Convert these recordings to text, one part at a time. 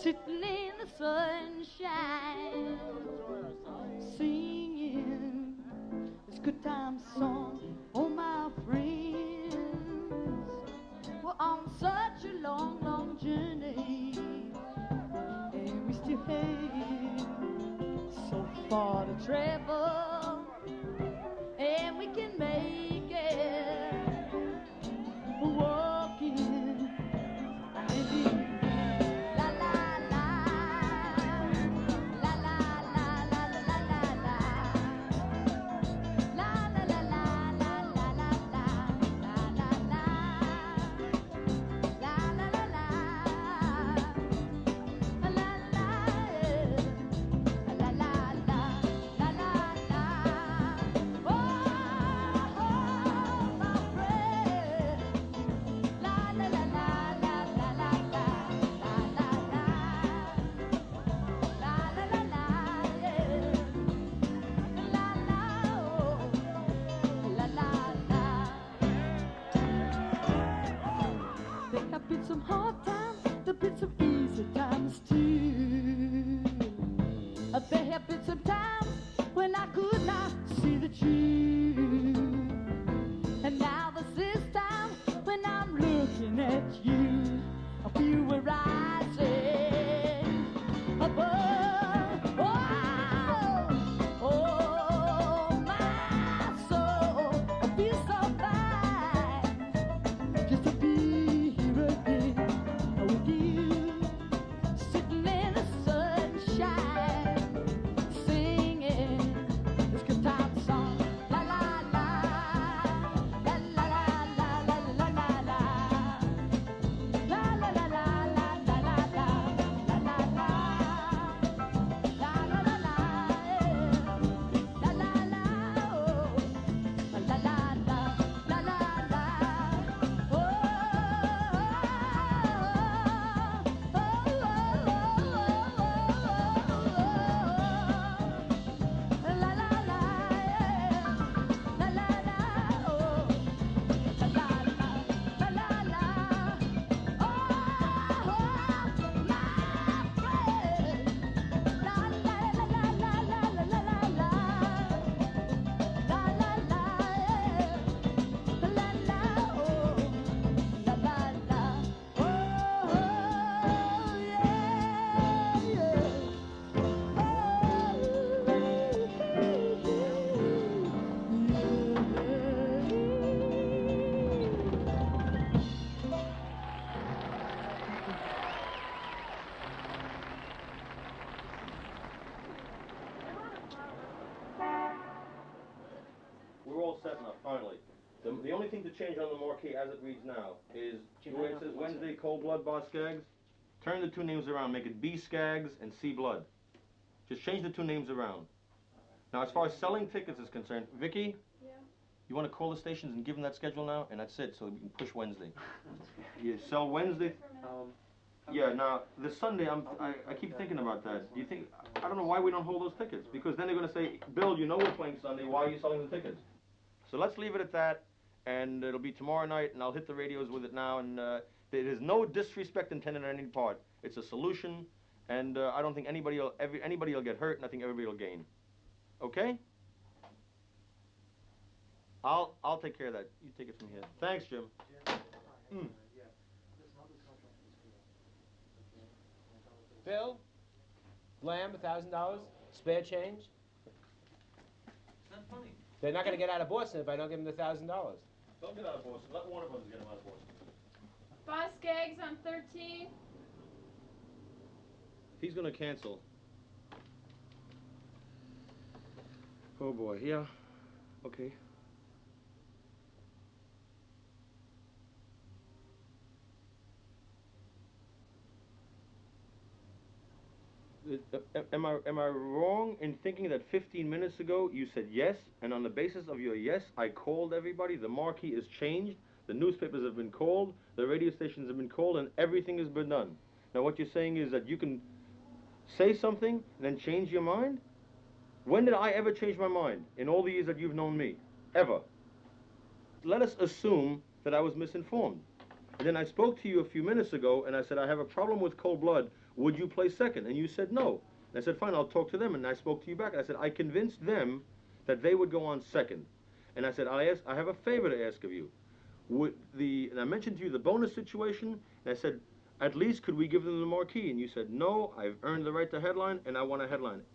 sitting in the sunshine, singing this good time song. Oh, my friends, we're on such a long, long journey, and we still have so far to travel, and we can make it walking. La la la, la la la la la la la la, la la la la la la la la, la la la, la la la la, la la, la la la, la la la. Oh, my friend. La la la la la la la la la la la la la la la, yeah. La la, oh, la la la. There have been some hard times, there have been some easy times too. There have been some times when I could not see the truth. And now there's this time when I'm looking at you, you were rising above. Oh, my soul, I feel so fine just to be here again with you, sitting in the sunshine, singing this good time song. La la la, la la la la la la la la, la la la la la la la la, la la la, la la la, la la la, oh, la la la, la la la, oh, la la la, la la la, oh, la la la, la la la, oh, my friend, la la la la la la la la la, la la la, la la, oh, la la la, oh, yeah, yeah. We're all set now, finally. The only thing to change on the marquee as it reads now is where it says Wednesday Cold Blood Bar Skaggs, turn the two names around, make it B Skaggs and C Blood. Just change the two names around. Now as far as selling tickets is concerned, Vicky, you want to call the stations and give them that schedule now, and that's it, so we can push Wednesday. You sell Wednesday. Yeah, now this Sunday, I keep thinking about that. Do you think, I don't know why we don't hold those tickets, because then they're going to say, Bill, you know we're playing Sunday, why are you selling the tickets? So let's leave it at that, and it'll be tomorrow night, and I'll hit the radios with it now, and there is no disrespect intended on any part. It's a solution, and I don't think anybody will get hurt, and I think everybody will gain. Okay? I'll take care of that. You take it from here. Thanks, Jim. Bill, Blam, $1,000, spare change. It's not funny. They're not going to get out of Boston if I don't give them the $1,000. Don't get out of Boston. Let Warner Brothers get them out of Boston. 5 Skaggs on 13. He's going to cancel. Oh boy, yeah. Okay. Am I wrong in thinking that 15 minutes ago you said yes, and on the basis of your yes, I called everybody, the marquee is changed, the newspapers have been called, the radio stations have been called, and everything has been done. Now what you're saying is that you can say something and then change your mind? When did I ever change my mind in all the years that you've known me? Ever. Let us assume that I was misinformed. And then I spoke to you a few minutes ago, and I said, I have a problem with Cold Blood. Would you play second? And you said no. And I said, fine, I'll talk to them. And I spoke to you back. And I said, I convinced them that they would go on second. And I said, I have a favor to ask of you. And I mentioned to you the bonus situation, and I said, at least could we give them the marquee? And you said, no, I've earned the right to headline, and I want to headline it.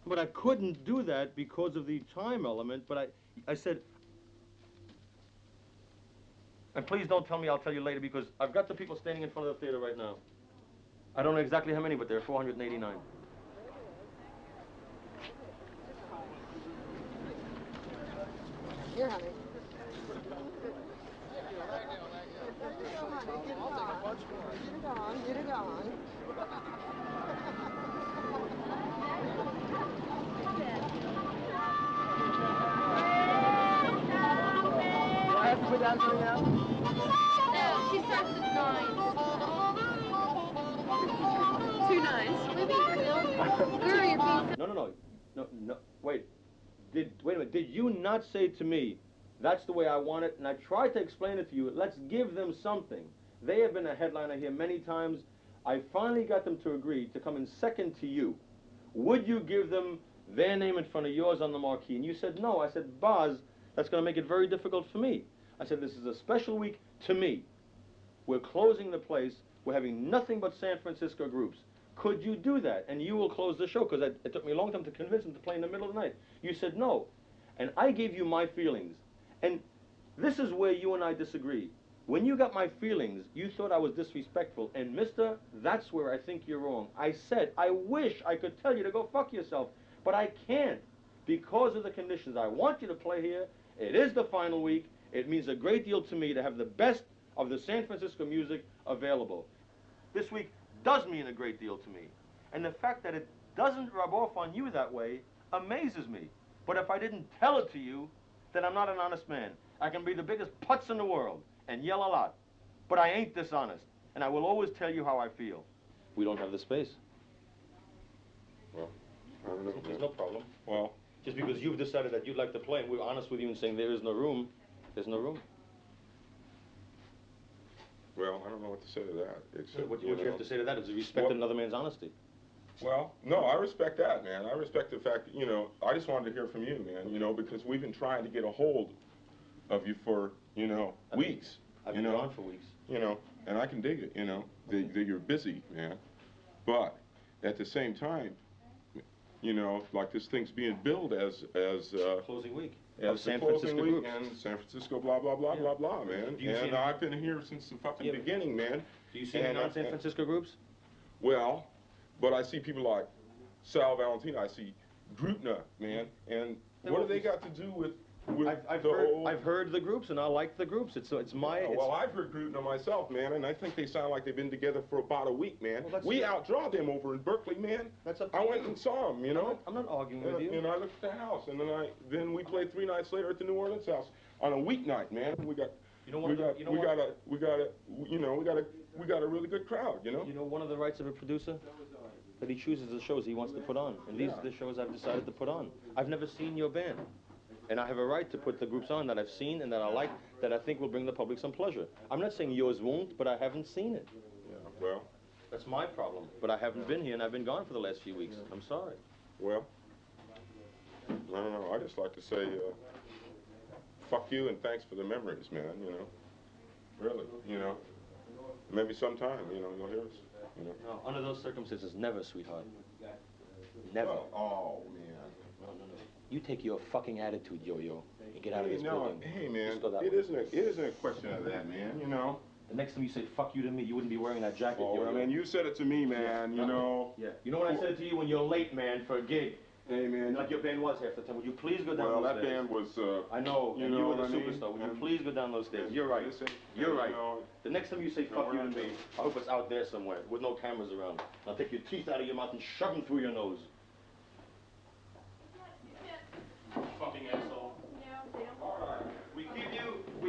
But I couldn't do that because of the time element, but I said, and please don't tell me, I'll tell you later, because I've got the people standing in front of the theater right now. I don't know exactly how many, but there are 489. Here, honey. Get it on. Do I have to put down something else? No, she starts at 9. 2 9s. Maybe, Bill. Girl, you're being No. Wait a minute. Did you not say to me, that's the way I want it? And I tried to explain it to you. Let's give them something. They have been a headliner here many times. I finally got them to agree to come in second to you. Would you give them their name in front of yours on the marquee? And you said no. I said, Boz, that's going to make it very difficult for me. I said, this is a special week to me. We're closing the place. We're having nothing but San Francisco groups. Could you do that? And you will close the show, because it took me a long time to convince them to play in the middle of the night. You said no. And I gave you my feelings. And this is where you and I disagree. When you got my feelings, you thought I was disrespectful. And mister, that's where I think you're wrong. I said, I wish I could tell you to go fuck yourself, but I can't because of the conditions. I want you to play here. It is the final week. It means a great deal to me to have the best of the San Francisco music available. This week does mean a great deal to me. And the fact that it doesn't rub off on you that way amazes me. But if I didn't tell it to you, then I'm not an honest man. I can be the biggest putz in the world and yell a lot, but I ain't dishonest, and I will always tell you how I feel. We don't have the space. Well, I don't know. There's no problem. Well, Just because you've decided that you'd like to play, and we're honest with you in saying there is no room, there's no room. well, I don't know what to say to that. Except, What you have to say to that is respect another man's honesty. Well, no, I respect that, man. I respect the fact that, I just wanted to hear from you, man, because we've been trying to get a hold of you for, weeks. I've been gone for weeks. And I can dig it, that you're busy, man. But at the same time, like this thing's being billed as Closing week. as San the closing Francisco week groups. and San Francisco, blah, blah, blah, blah, blah, man. Do you see And any- I've been here since the fucking Yeah, but- beginning, man. Do you see any non-San Francisco groups? Well, but I see people like Sal Valentina, I see Grutna, man, and what do they got to do with I've heard the groups, and I like the groups. It's my... Yeah, well, I've heard Grutna myself, man, and I think they sound like they've been together for about a week, man. Well, that's we good. outdraw them over in Berkeley, man. That's up to I you. went and saw them, I'm not arguing with you. And I looked at the house, and then we played 3 nights later at the New Orleans house on a weeknight, man. We got a really good crowd, You know, one of the rights of a producer? That he chooses the shows he wants to put on. And these are the shows I've decided to put on. I've never seen your band. And I have a right to put the groups on that I've seen and that I like, that I think will bring the public some pleasure. I'm not saying yours won't, but I haven't seen it. Yeah, well, That's my problem. But I haven't been here, and I've been gone for the last few weeks. I'm sorry. well, I don't know. I just like to say, fuck you and thanks for the memories, man, Really, Maybe sometime, you'll hear us, No, under those circumstances, never, sweetheart. Never. Oh, man. No. You take your fucking attitude, Yo-Yo, and get out of this building. Hey, man, Just go that it way. isn't a question of that, man, The next time you say fuck you to me, you wouldn't be wearing that jacket, Oh, Yo-Yo. man, you said it to me, man, Yeah. You know when I said it to you when you're late, man, for a gig? Hey, man. Like your band was half the time. Would you please go down Well, those that stairs? band was, I know, and you were the what I mean? superstar. Would you And- please go down those stairs? You're right. Listen, You're right. you know- The next time you say No, fuck we're you to not me, doing- I hope it's out there somewhere with no cameras around. I'll take your teeth out of your mouth and shove them through your nose. Fucking asshole. We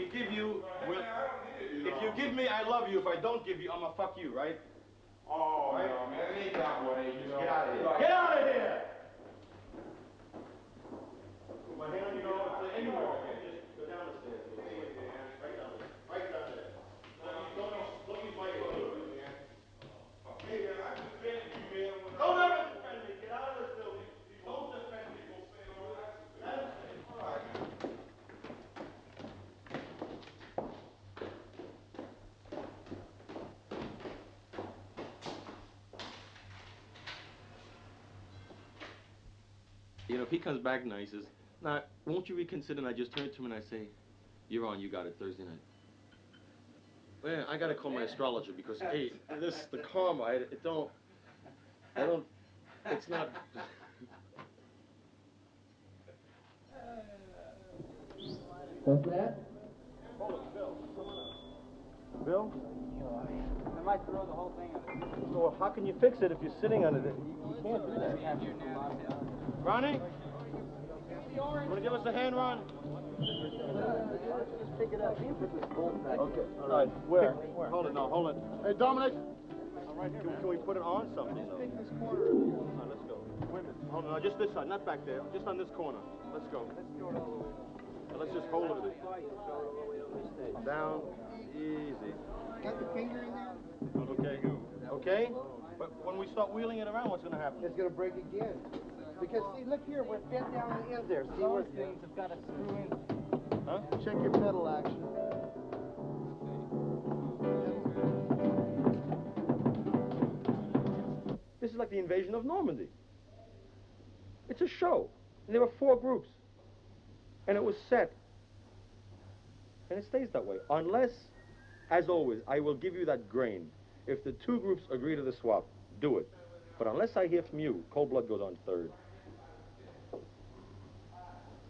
give you, if you give me, I love you. If I don't give you, I'm a fuck you, right? Oh, Right? no, man, it ain't that way, Get out of here. Get out of here! Put my hand on your nose, anywhere. Just go down the stairs. Right down. Right down. You know, if he comes back now, he says, "Now, won't you reconsider?" And I just turn to him and I say, "You're on. You got it Thursday night." Man, I gotta call my astrologer because hey, the karma. It's not. What's that? Bill? I might throw the whole thing on it. So how can you fix it if you're sitting on it? You can't do that. Ronnie? Wanna give us a hand, Ron? Just pick it up. Okay. All right. Where? Hold it. No, hold it. Hey, Dominic. Can we put it on something? Just pick this corner. All right, let's go. Wait a minute. Hold on. Just this side, not back there. Just on this corner. Let's go. Let's just hold it. Down. Easy. Got the finger in there? Okay. Okay? But when we start wheeling it around, what's going to happen? It's going to break again. Because, see, look here, we're bent down on the end there. See where things have got to screw in. Huh? Check your pedal action. This is like the invasion of Normandy. It's a show. And there were 4 groups. And it was set. And it stays that way. Unless, as always, I will give you that grain. If the 2 groups agree to the swap, do it. But unless I hear from you, Cold Blood goes on 3rd.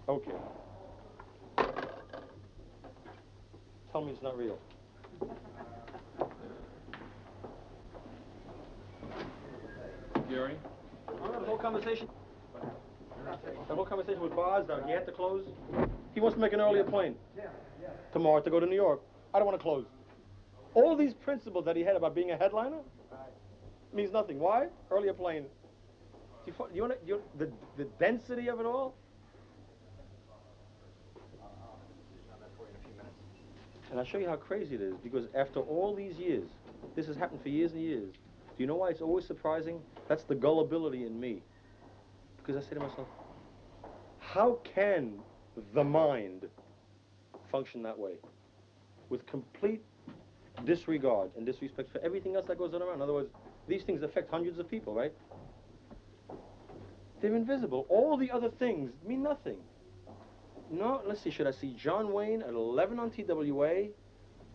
Okay. Tell me it's not real. Gary? The whole conversation? The whole conversation with Boz, the gate to close? He wants to make an earlier plane. Tomorrow to go to New York. I don't want to close. All these principles that he had about being a headliner means nothing. Why? Earlier plane. Do you want the density of it all? And I'll show you how crazy it is, because after all these years, this has happened for years and years. Do you know why it's always surprising? That's the gullibility in me. Because I say to myself, how can the mind function that way? With complete disregard and disrespect for everything else that goes on around. In other words, these things affect hundreds of people, right? They're invisible. All the other things mean nothing. No, let's see, should I see John Wayne at 11 on TWA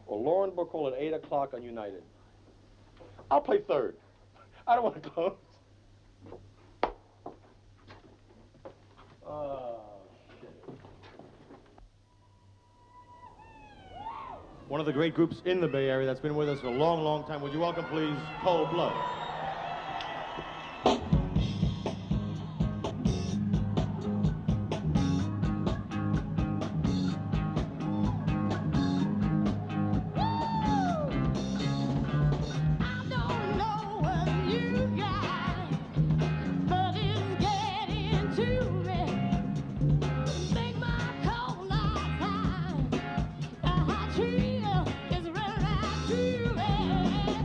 or Lauren Bacall at 8 o'clock on United? I'll play 3rd. I don't want to close. Oh, shit. One of the great groups in the Bay Area that's been with us for a long, long time. Would you welcome, please, Cold Blood? Tree is running right through it.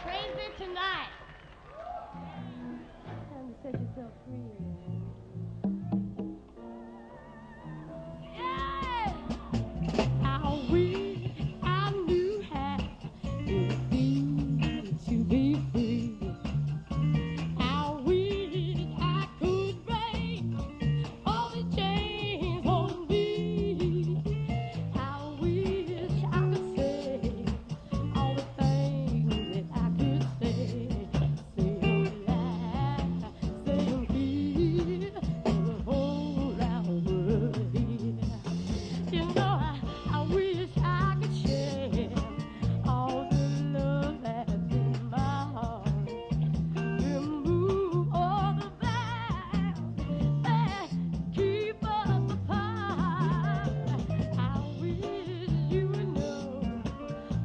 Train's in tonight. Time to set yourself free, man. Yeah! I wish I knew how it feels to be free. I wish I could break all the chains on me. I wish I could say all the things that I could say. Say I'm alive, say I'm here, and the whole round world here. You know, I wish I could share all the love that's in my heart. Remove all the vows that keep us apart. I wish you would know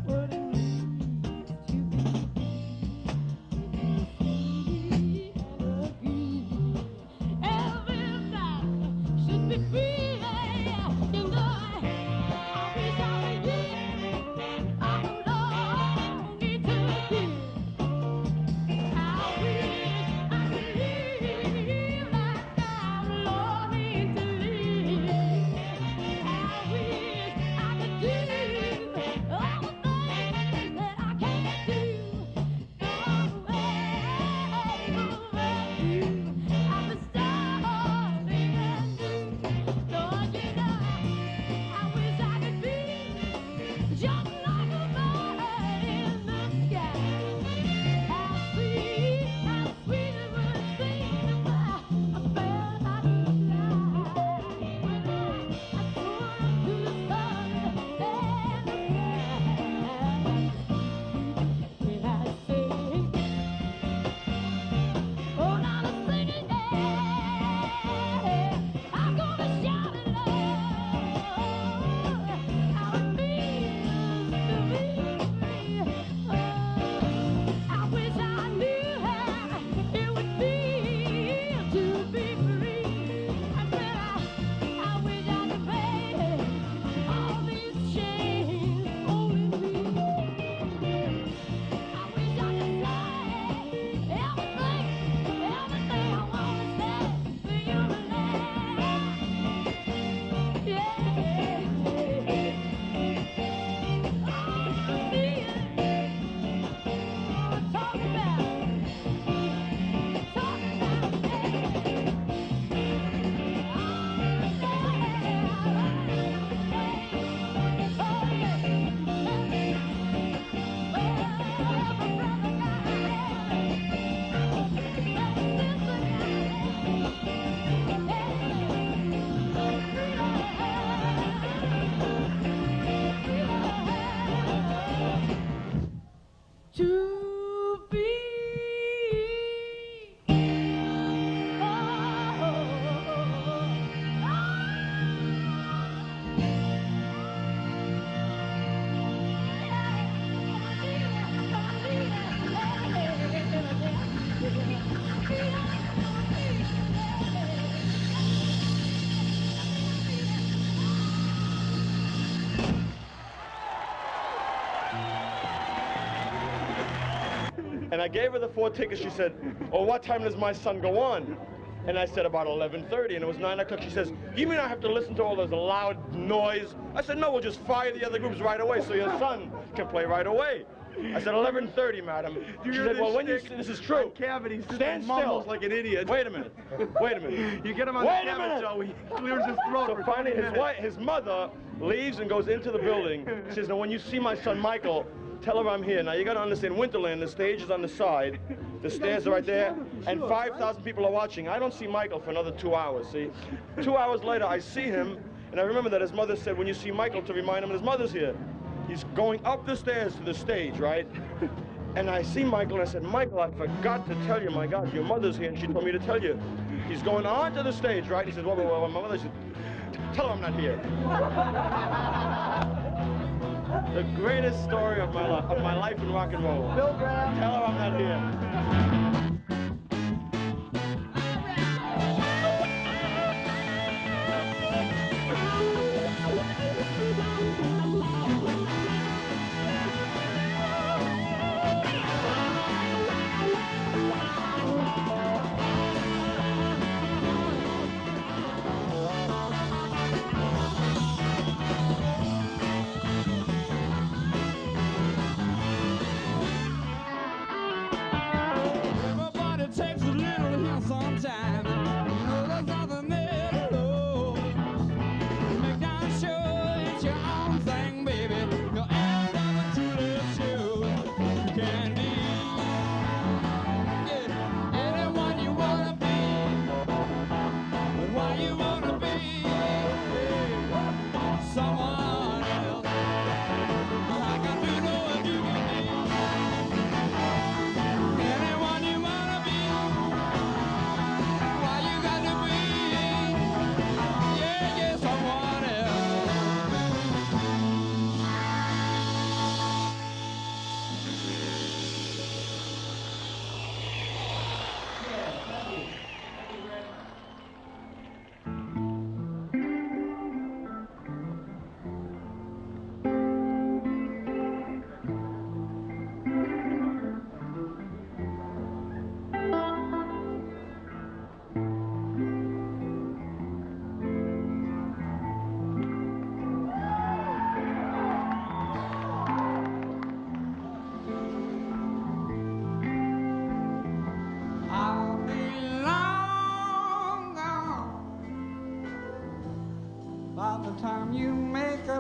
what it means to be free and agree. Everybody should be free. You know, I wish I could give all the love need to give. I wish I could live like I'm longing to live. I wish I could do all the things that I can't do. No way, no way. I'm a starving and blue. Lord, you know, I wish I could be just like a bird in the sky. How sweet it would seem if I felt I could fly. When I soar up to the sun and the sky, when I sing, oh, now the singing, yeah, I'm gonna shout it loud. How it feels to be free. I wish I knew how it would feel to be free. I said I wish I could break all these chains holding me. I wish I could say everything I wanna say to you tonight. Yeah. Talk about to be. And I gave her the 4 tickets. She said, "Oh, what time does my son go on?" And I said, "About 11:30, and it was 9 o'clock. She says, "You mean I have to listen to all this loud noise?" I said, "No, we'll just fire the other groups right away so your son can play right away." I said, 11:30, madam. She said, "Well, when you see, this is true. Cavities. Stand still. Like an idiot. Wait a minute. Wait a minute. You get him on Wait the a minute. cabbage show, he clears his throat So for finally, 20 minutes. his mother leaves and goes into the building. She says, "Now, when you see my son Michael, tell her I'm here." Now, you got to understand, Winterland, the stage is on the side, the stairs are right there, and 5,000 people are watching. I don't see Michael for another 2 hours, see? 2 hours later, I see him, and I remember that his mother said, when you see Michael, to remind him his mother's here. He's going up the stairs to the stage, right? And I see Michael, and I said, "Michael, I forgot to tell you, my God, your mother's here," and she told me to tell you. He's going onto the stage, right? He says, "Well, my mother," said, "Tell her I'm not here." The greatest story of my life in rock and roll. Bill Graham. Tell her I'm not here.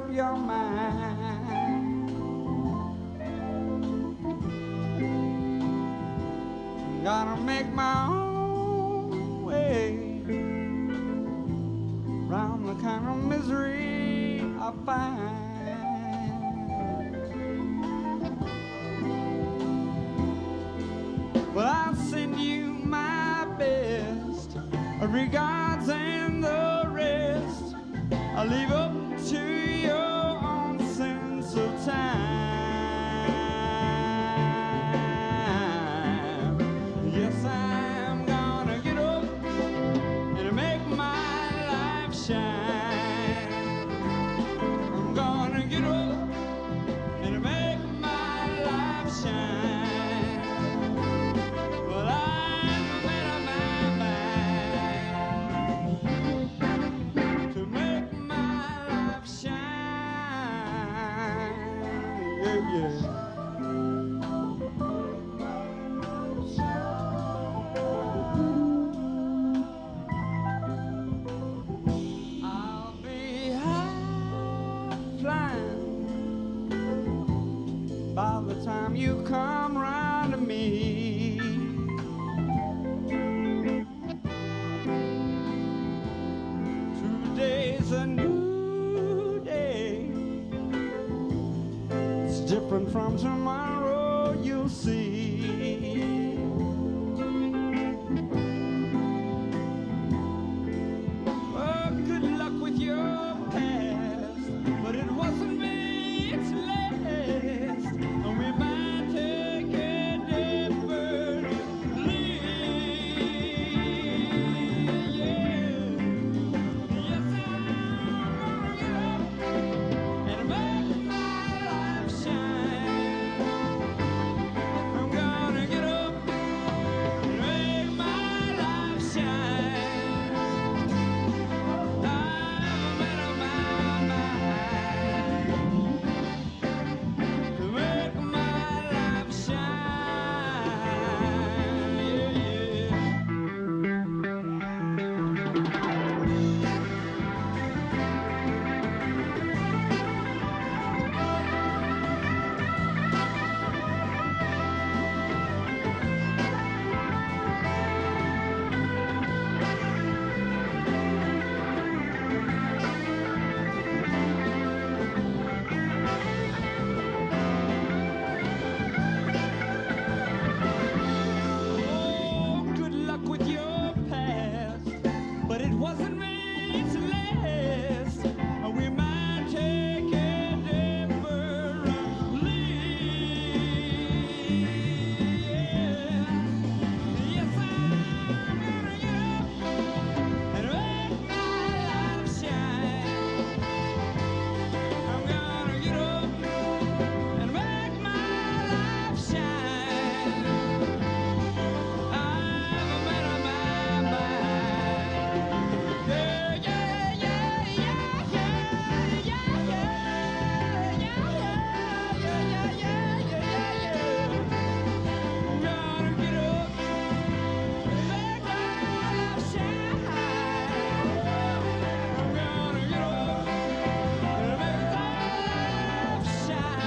up your mind. Gotta make my own way round the kind of misery I find. Well, I'll send you my best regards and the rest I'll leave up to your own sense of time. Yes, I'm gonna get up and make my life shine. I'm gonna get up and make my life shine. Well, I'm made up my mind to make my life shine. Yeah, yeah. I'll be high flying by the time you come round to me. Today's a new day. It's different from tomorrow, you'll see. Oh, good luck with your past, but it wasn't me, it's last. And we might take a different lead. Yeah. Yes, I'm gonna get up and make my life shine. I'm gonna get up and make my life shine. I'm made up my mind to make my life shine. Yeah, yeah. Oh, good luck with your past, but it wasn't meant to last. We might take a different lead. Yes, I'm gonna get up and make my life shine. I'm gonna get up and make my life shine. I'm made up my mind. Yeah, yeah, yeah, yeah, yeah, yeah, yeah, yeah, yeah, yeah, yeah, yeah. I'm gonna get up and make my life shine. I'm gonna get up and make my life shine.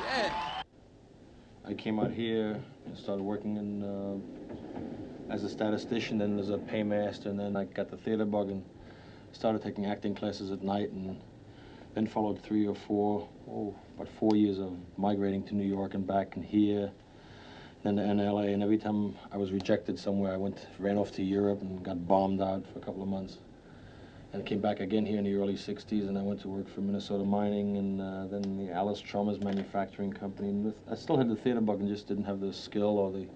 Yeah, I came out here and started working in as a statistician, then as a paymaster, and then I got the theater bug and started taking acting classes at night, and then followed about 4 years of migrating to New York and back and here, then to LA, and every time I was rejected somewhere, I ran off to Europe and got bombed out for a couple of months. And came back again here in the early 60s, and I went to work for Minnesota Mining and then the Alice Chalmers Manufacturing Company. And I still had the theater bug and just didn't have the skill or the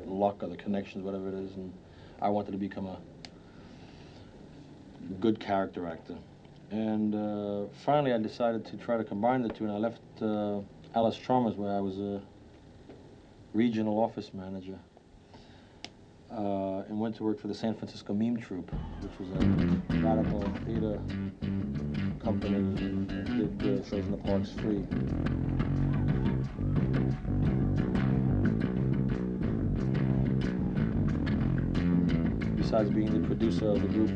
luck or the connections, whatever it is. And I wanted to become a good character actor. And finally I decided to try to combine the two, and I left Alice Chalmers, where I was a regional office manager, and went to work for the San Francisco Meme Troupe, which was a radical theater company that did shows in the parks free. Besides being the producer of the group,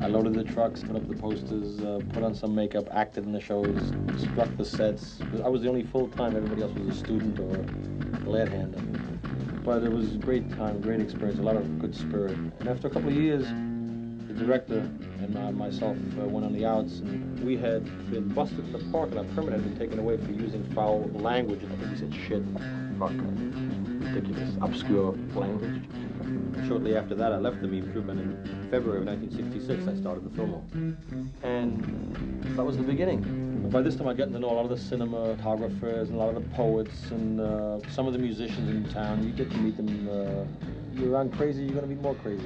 I loaded the trucks, put up the posters, put on some makeup, acted in the shows, struck the sets. I was the only full-time, everybody else was a student or a glad hander. But it was a great time, great experience, a lot of good spirit. And after a couple of years, the director and myself went on the outs, and we had been busted in the park, and our permit had been taken away for using foul language. I think we said shit, fuck, ridiculous, obscure language. Shortly after that, I left the Meme Troupe, and in February of 1966, I started the Fillmore. And that was the beginning. But by this time, I'd gotten to know a lot of the cinematographers and a lot of the poets and some of the musicians in town. You get to meet them. You're around crazy, you're going to meet more crazy.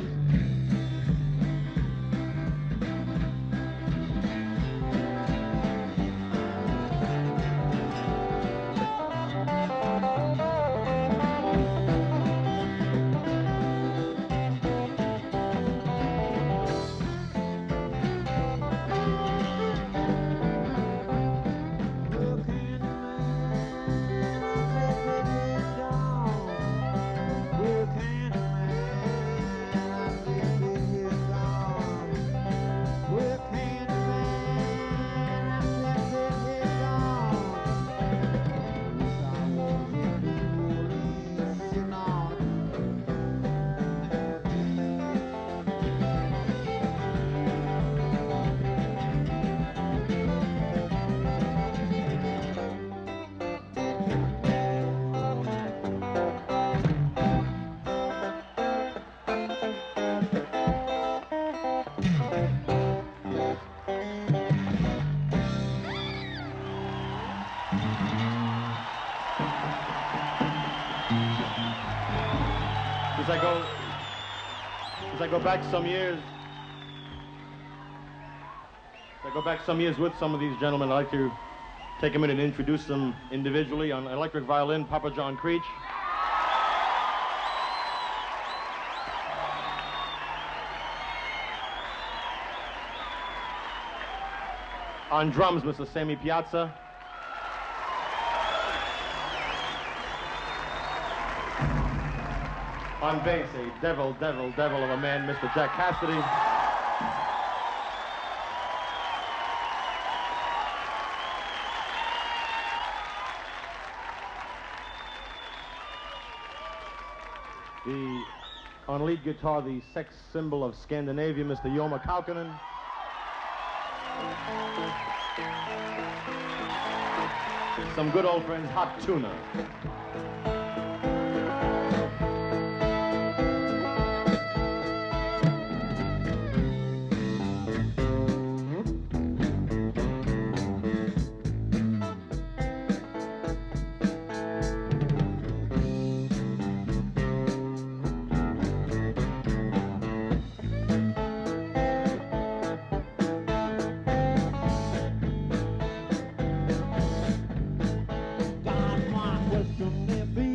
As I go back some years with some of these gentlemen, I'd like to take a minute and introduce them individually. On electric violin, Papa John Creech. On drums, Mr. Sammy Piazza. On bass, a devil of a man, Mr. Jack Cassidy. On lead guitar, the sex symbol of Scandinavia, Mr. Jorma Kaukonen. Some good old friends, Hot Tuna. Don Juan was from there.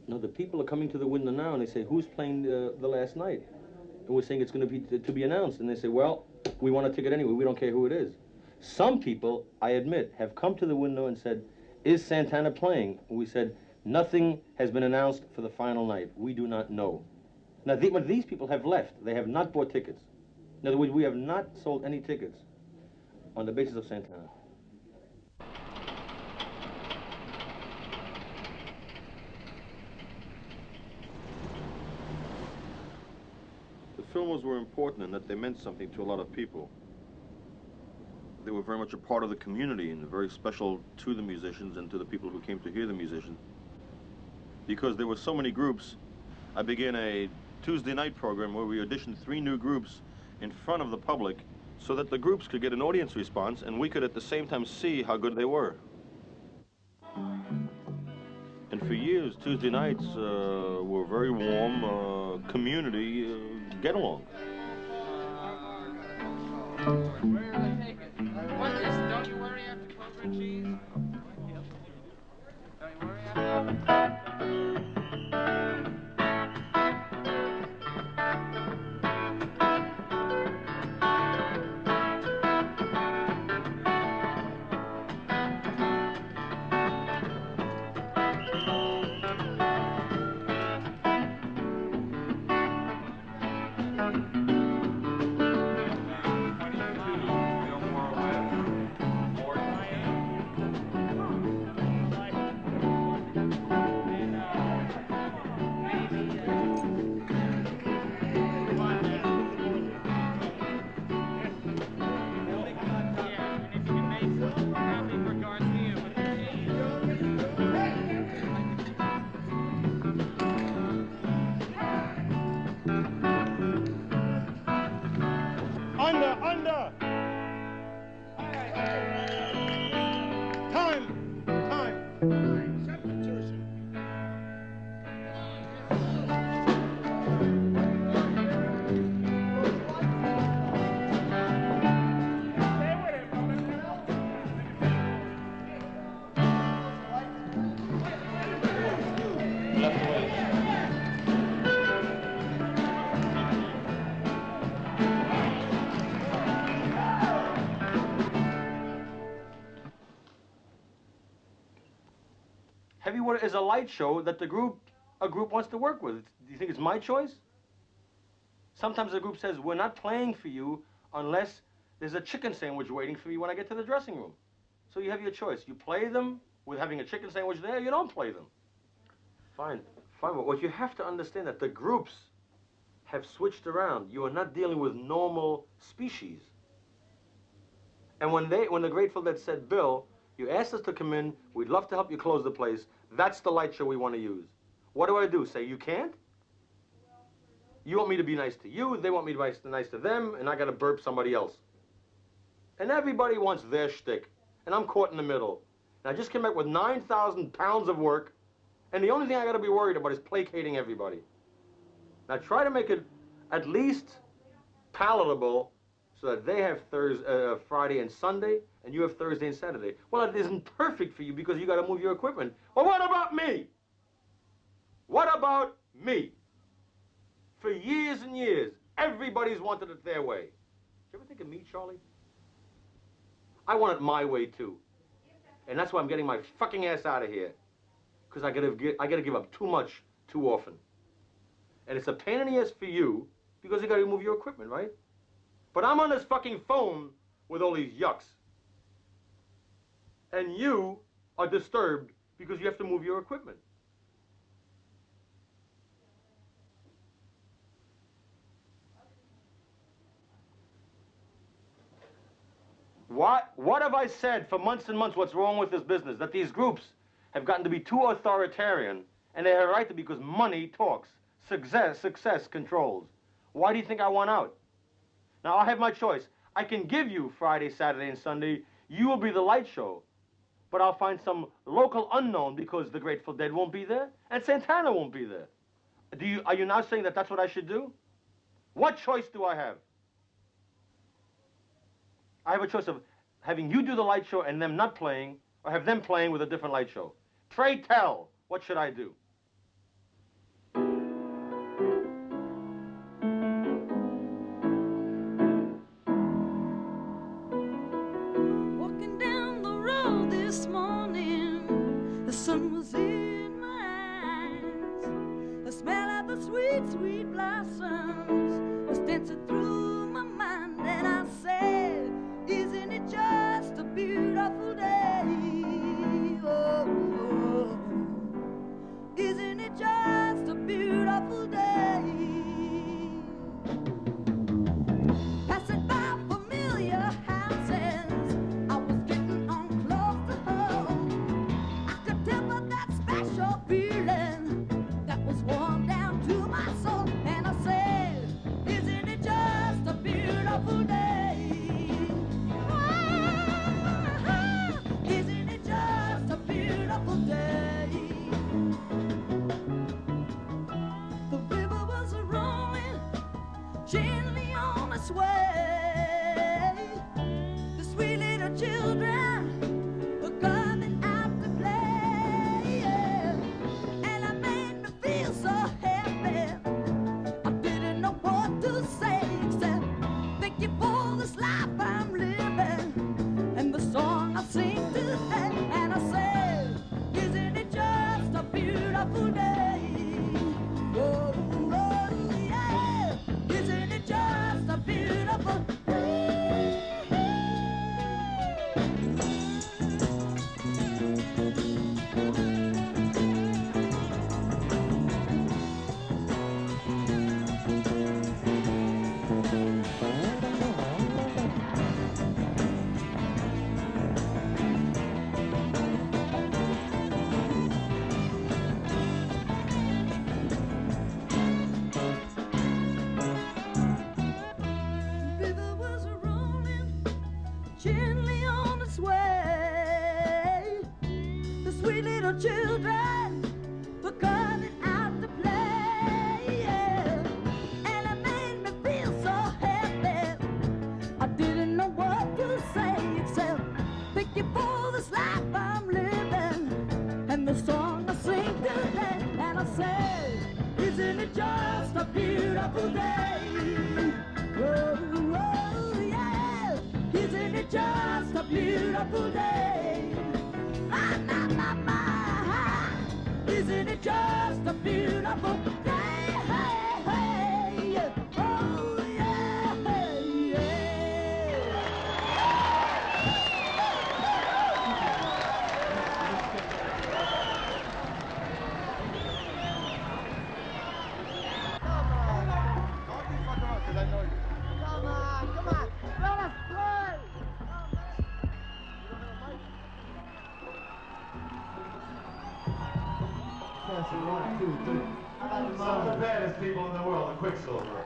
No, the people are coming to the window now and they say, who's playing the last night? And we're saying it's going to be to be announced. And they say, well, we want a ticket anyway. We don't care who it is. Some people, I admit, have come to the window and said, is Santana playing? And we said, nothing has been announced for the final night. We do not know. Now, but these people have left. They have not bought tickets. In other words, we have not sold any tickets on the basis of Santana. The Fillmores were important in that they meant something to a lot of people. They were very much a part of the community and very special to the musicians and to the people who came to hear the musicians. Because there were so many groups, I began a Tuesday night program where we auditioned 3 new groups in front of the public so that the groups could get an audience response and we could at the same time see how good they were. And for years, Tuesday nights were very warm, community get-along. Where are they taking? What is, don't you worry after clover and cheese? Don't you worry after? Under! Time! Heavyweight is a light show that a group wants to work with. Do you think it's my choice? Sometimes the group says, we're not playing for you unless there's a chicken sandwich waiting for you when I get to the dressing room. So you have your choice. You play them with having a chicken sandwich there, you don't play them. Fine. But what you have to understand that the groups have switched around. You are not dealing with normal species. And when the Grateful Dead said, Bill, you asked us to come in, we'd love to help you close the place, that's the light show we want to use. What do I do? Say, you can't? You want me to be nice to you, they want me to be nice to them, and I got to burp somebody else. And everybody wants their shtick, and I'm caught in the middle. And I just came back with 9,000 pounds of work, and the only thing I got to be worried about is placating everybody. Now try to make it at least palatable so that they have Friday and Sunday, and you have Thursday and Saturday. Well, it isn't perfect for you because you got to move your equipment. Well, what about me? What about me? For years and years, everybody's wanted it their way. Did you ever think of me, Charlie? I want it my way, too. And that's why I'm getting my fucking ass out of here. Because I gotta give up too much, too often. And it's a pain in the ass for you, because you gotta move your equipment, right? But I'm on this fucking phone with all these yucks. And you are disturbed because you have to move your equipment. What have I said for months and months what's wrong with this business? That these groups have gotten to be too authoritarian, and they have a right to because money talks. Success controls. Why do you think I want out? Now, I have my choice. I can give you Friday, Saturday, and Sunday. You will be the light show. But I'll find some local unknown because the Grateful Dead won't be there, and Santana won't be there. Are you now saying that that's what I should do? What choice do I have? I have a choice of having you do the light show and them not playing, or have them playing with a different light show? Pray tell, what should I do? Walking down the road this morning, the sun was in my eyes. The smell of the sweet, sweet blossoms was dancing through my mind, and I said, isn't it just a beautiful day? Oh, oh. Isn't it just a beautiful day? Passing by familiar houses, I was getting on close to home. I could tell by that special feeling that was warm down to my soul. And I said, isn't it just a beautiful day? Ah, isn't it just a beautiful day? The river was rolling gently on its way. The sweet little children were coming out to play, yeah. And it made me feel so happy. I didn't know what to say except thank you for this life I'm living and the song I sing today. And I said, isn't it just a beautiful day? Oh, oh, yeah. Isn't it just a beautiful day? The river was rolling gently on its way. The sweet little children were coming out to play, yeah. And it made me feel so happy. I didn't know what to say except thank you for this life I'm living and the song I sing today. And I said, isn't it just a beautiful day? Oh, oh, yeah. Isn't it just a beautiful day? My, my, my, my. Isn't it just a beautiful day? Hey, hey. Oh, yeah, yeah. Come on, come on. Let us play. Some of the baddest people in the world, the Quicksilver.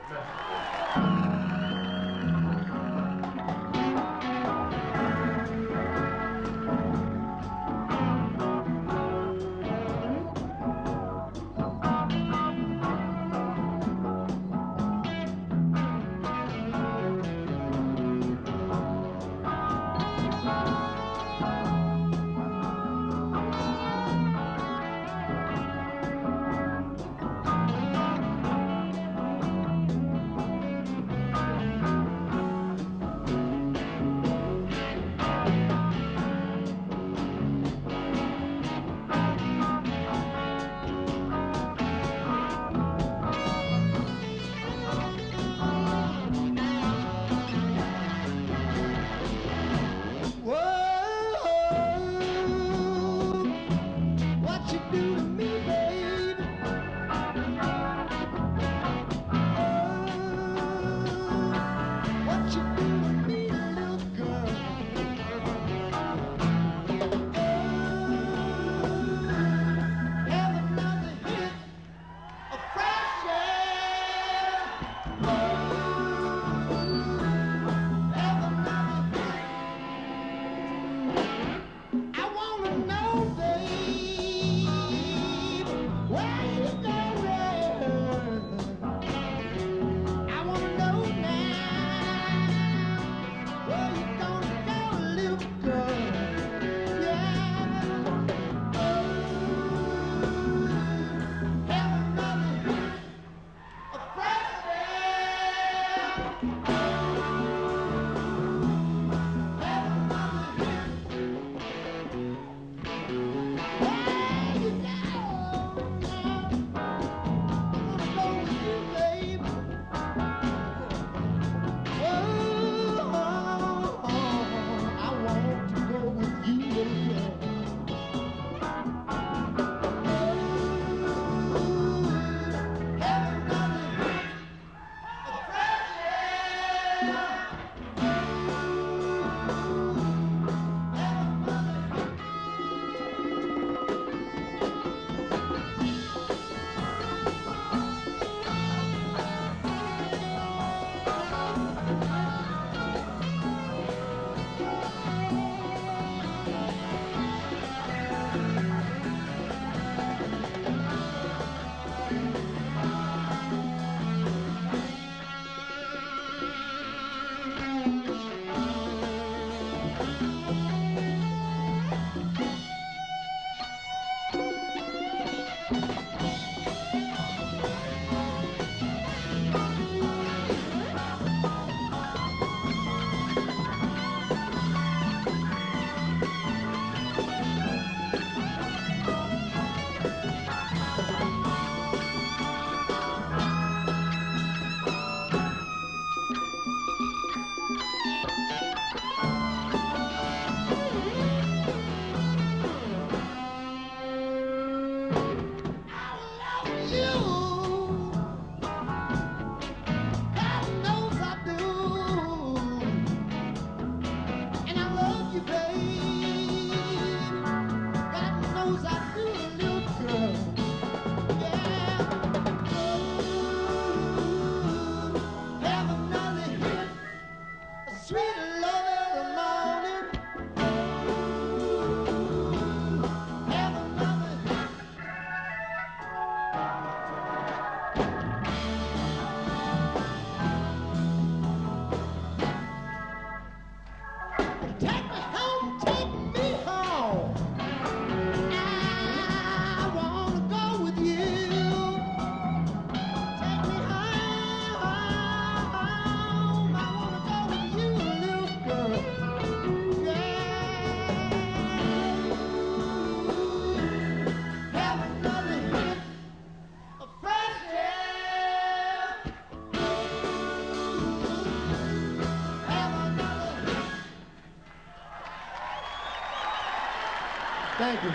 Thank you.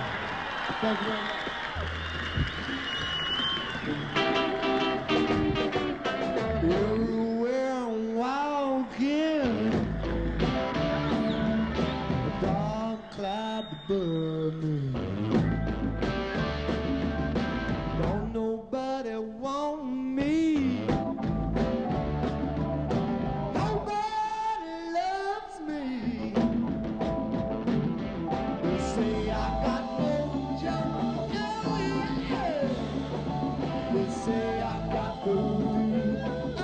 Thank you very much. Everywhere I'm walking, a dark cloud above me. Don't nobody want me. Nobody loves me. They say I got no job. Oh yeah. They say I got no.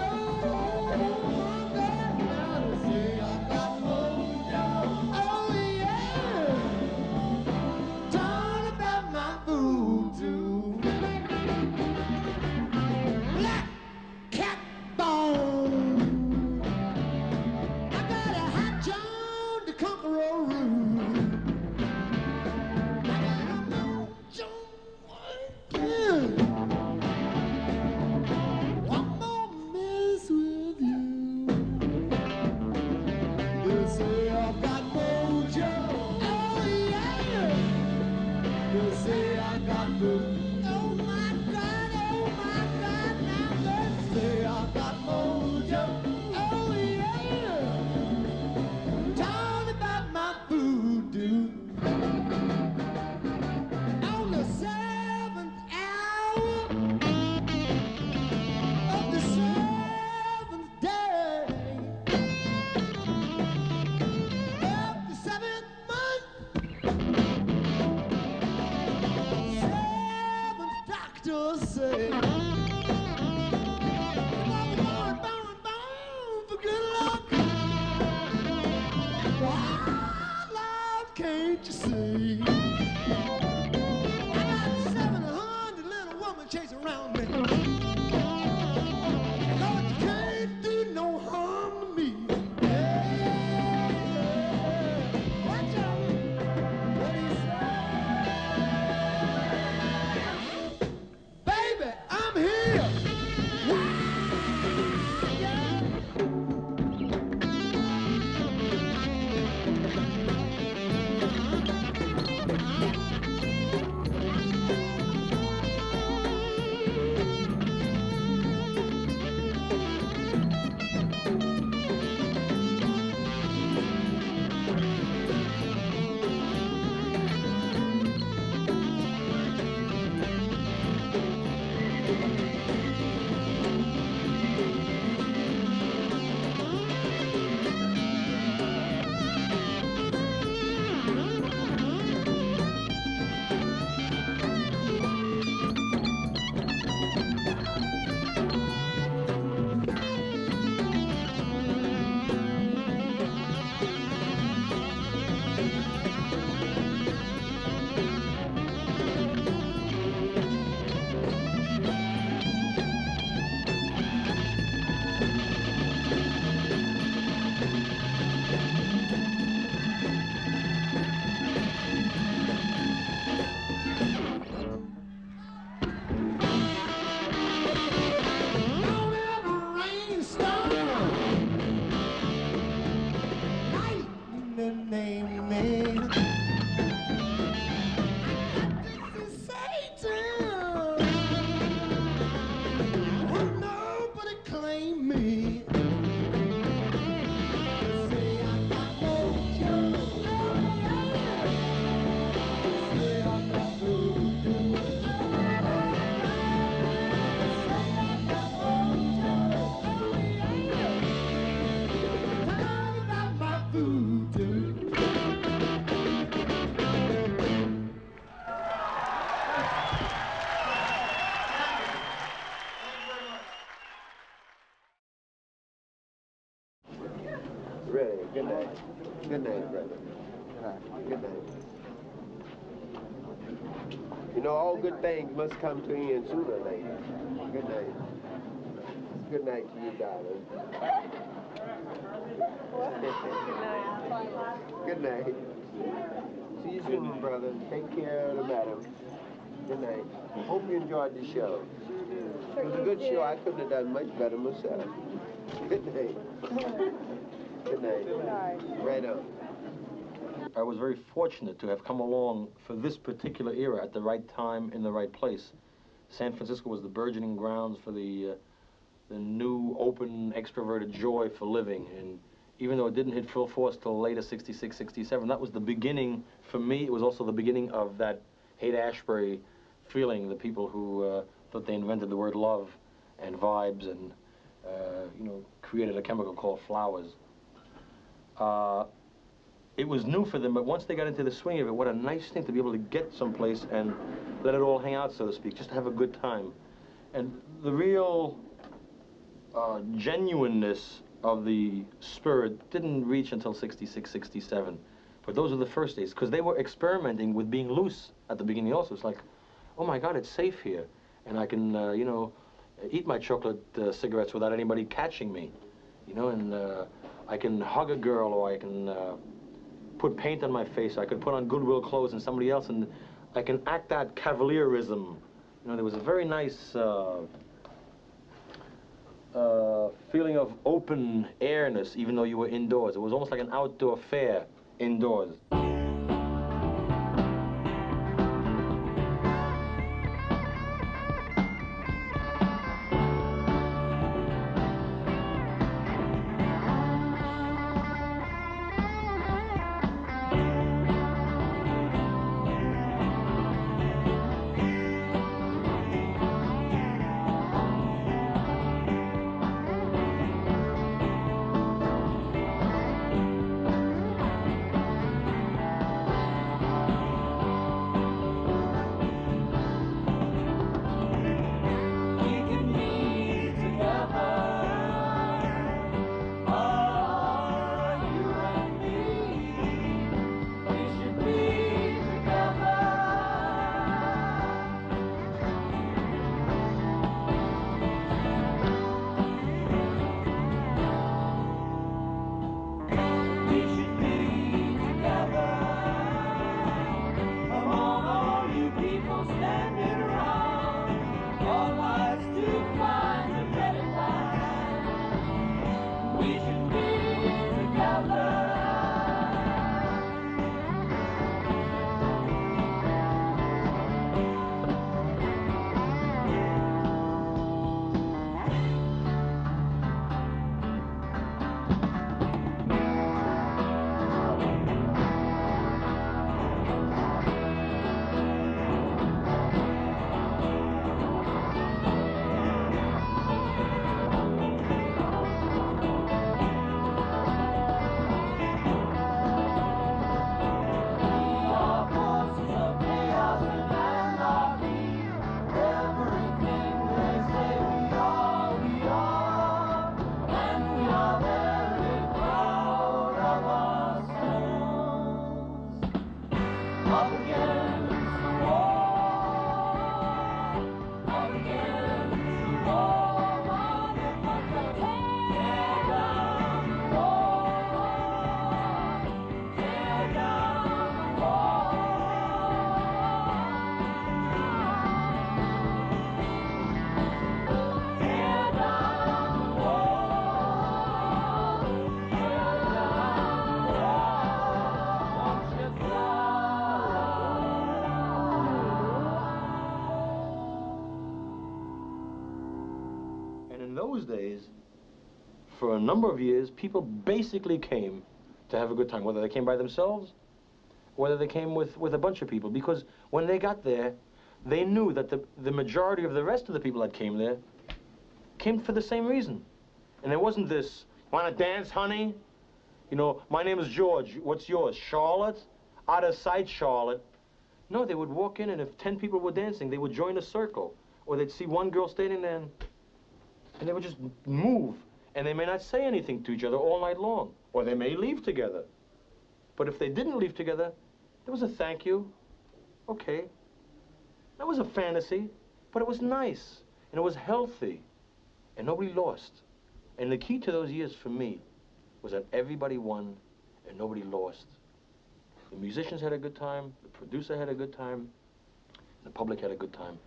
Really, good night. Good night, brother. Good night. You know, all good things must come to an end sooner or later. Good night. Good night to you, darling. Good night. See you soon, brother. Take care of the madam. Good night. Hope you enjoyed the show. It was a good show. I couldn't have done much better myself. Good night. Good night. Good night. Right on. I was very fortunate to have come along for this particular era at the right time in the right place. San Francisco was the burgeoning grounds for the new, open, extroverted joy for living. And even though it didn't hit full force till later, 66, 67, that was the beginning, for me, it was also the beginning of that Haight-Ashbury feeling, the people who thought they invented the word love and vibes and, you know, created a chemical called flowers. It was new for them, but once they got into the swing of it, what a nice thing to be able to get someplace and let it all hang out, so to speak, just to have a good time. And the real genuineness of the spirit didn't reach until 66, 67. But those are the first days, because they were experimenting with being loose at the beginning also. It's like, oh my God, it's safe here. And I can, you know, eat my chocolate cigarettes without anybody catching me. You know, and I can hug a girl, or I can put paint on my face. I could put on Goodwill clothes and somebody else, and I can act that cavalierism. You know, there was a very nice feeling of open airness, even though you were indoors. It was almost like an outdoor fair indoors. Days, for a number of years, people basically came to have a good time, whether they came by themselves, or whether they came with a bunch of people, because when they got there, they knew that the majority of the rest of the people that came there came for the same reason. And there wasn't this, want to dance, honey? You know, my name is George, what's yours? Charlotte? Out of sight, Charlotte. No, they would walk in, and if 10 people were dancing, they would join a circle, or they'd see one girl standing there, and they would just move. And they may not say anything to each other all night long, or they may leave together. But if they didn't leave together, there was a thank you. Okay. That was a fantasy, but it was nice, and it was healthy, and nobody lost. And the key to those years for me was that everybody won and nobody lost. The musicians had a good time, the producer had a good time, and the public had a good time.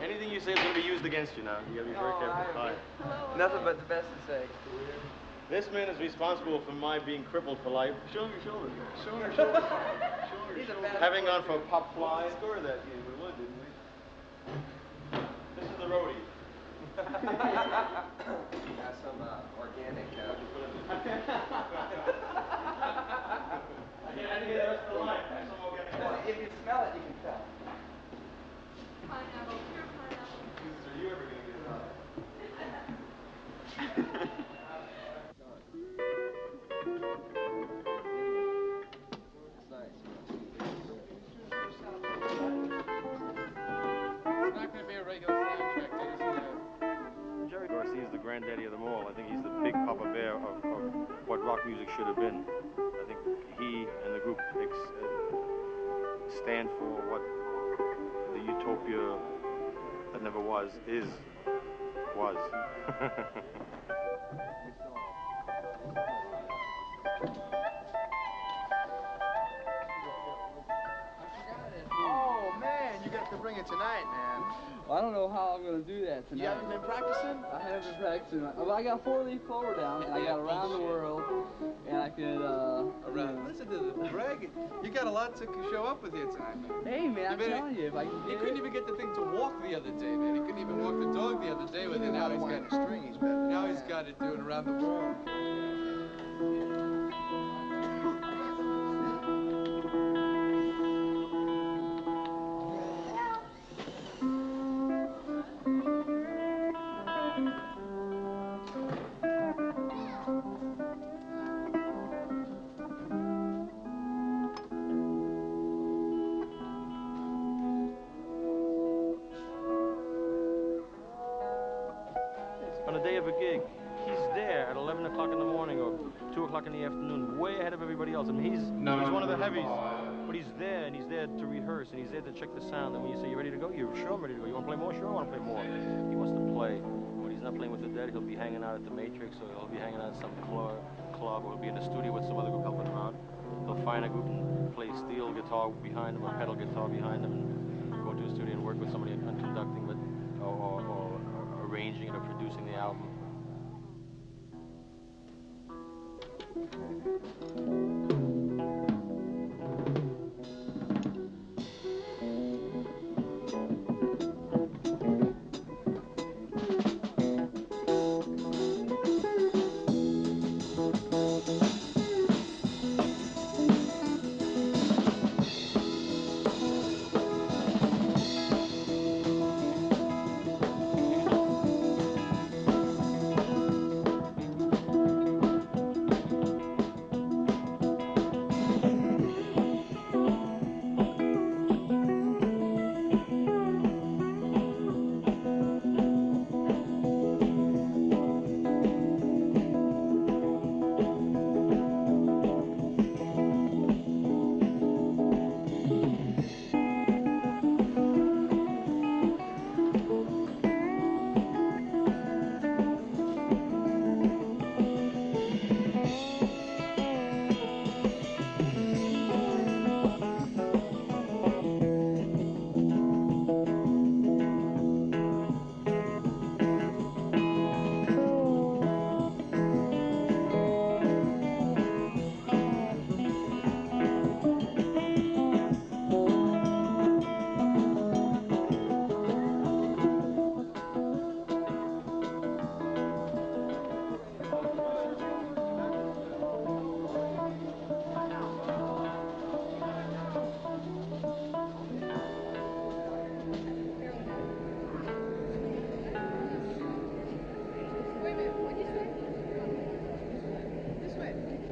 Anything you say is going to be used against you now. You got to be very careful. Hi. Nothing but the best to say. This man is responsible for my being crippled for life. Show him your shoulders. Show him your shoulders. Show him your shoulders. Having gone for a pop fly. Scored that game. We won, didn't we? This is the roadie. Got some organic. I didn't hear the rest of the line. Have some organic. Well, if you smell it, you can tell. Pineapple, pure pineapple. Jesus, are you ever going to get it? It's not going to be a regular soundtrack. They just gonna... Jerry Garcia is the granddaddy of them all. I think he's the big Papa Bear of what rock music should have been. I think he and the group stand for what the utopia that never was, was. Oh, man, you got to bring it tonight, man. Well, I don't know how I'm going to do that tonight. You haven't been practicing? I haven't been practicing. Well, I got 4-leaf clover down, and I got Around the World, and I could, Listen to this, Greg. You got a lot to show up with here tonight, man. Hey, man, I'm telling you, if I can He get couldn't it. even get the thing to walk the other day, man. He couldn't even walk the dog the other day with it. Now he's got a string. He's better. Now he's got it doing Around the World. On the day of a gig, he's there at 11 o'clock in the morning or 2 o'clock in the afternoon, way ahead of everybody else. I mean, he's one of the heavies, but he's there, and he's there to rehearse, and he's there to check the sound. And when you say, you ready to go? You're sure I'm ready to go. You want to play more? Sure, I want to play more. He wants to play. When he's not playing with the Dead, he'll be hanging out at the Matrix, or he'll be hanging out at some club, or he'll be in the studio with some other group helping him out. He'll find a group and play steel guitar behind him, or pedal guitar behind him, and go to a studio and work with somebody on conducting, but or arranging it or producing the album.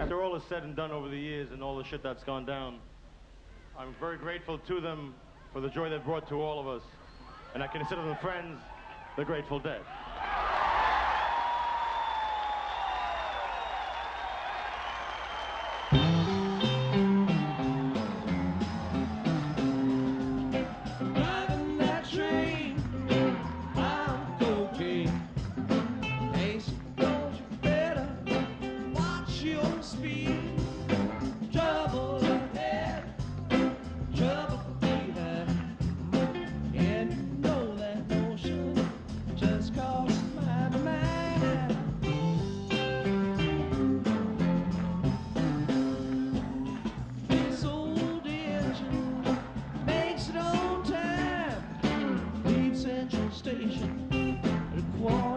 After all is said and done over the years and all the shit that's gone down, I'm very grateful to them for the joy they've brought to all of us. And I consider them friends, the Grateful Dead. Driving that train, I'm cocaine. Ace, don't you better watch your speed. Trouble ahead, trouble behind. And you know that notion just crossed my mind. This old engine makes it on time. Leave Central Station at 8:45.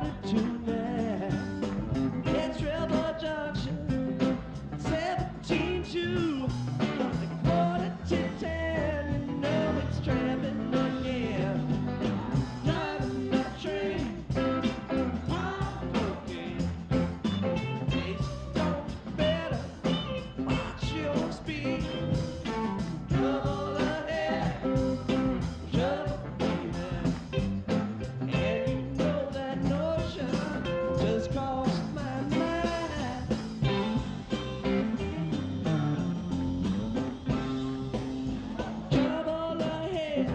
It's Rebel Junction, 17-2. At 10:45, you know it's trapping again. Driving that train, I'm cocaine. Ace, don't you better watch your speed. Trouble ahead, trouble behind. And you know that notion just crossed my mind. Trouble ahead,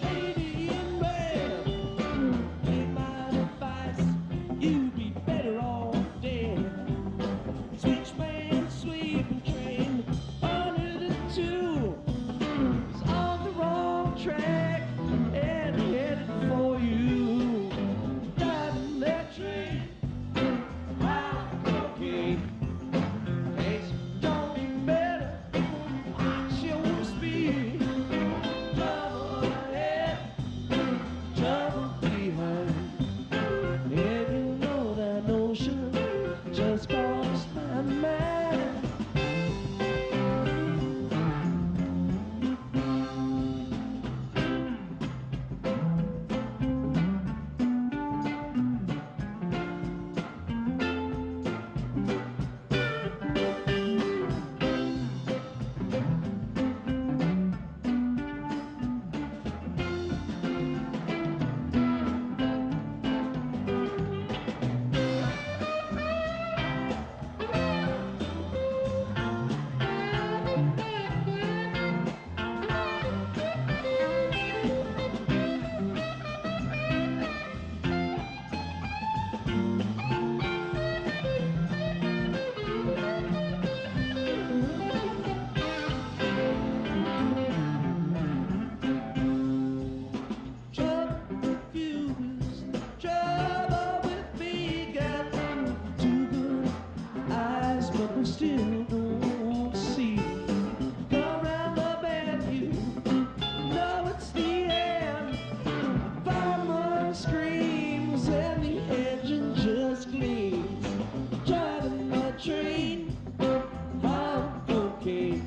lady in red. Take my advice, you'd be better off dead. Switchman, sweeping train, under the two, is on the wrong track and headed for you. Driving that train, I'm cocaine. Ace, don't you better watch your speed. Trouble ahead, trouble behind. And you know that notion just crossed my mind. Trouble confused, trouble with me. Got two good eyes, but we still don't see. Come round the bend, you know it's the end. Farmer screams and the engine just gleams. Driving my train, I'm cocaine.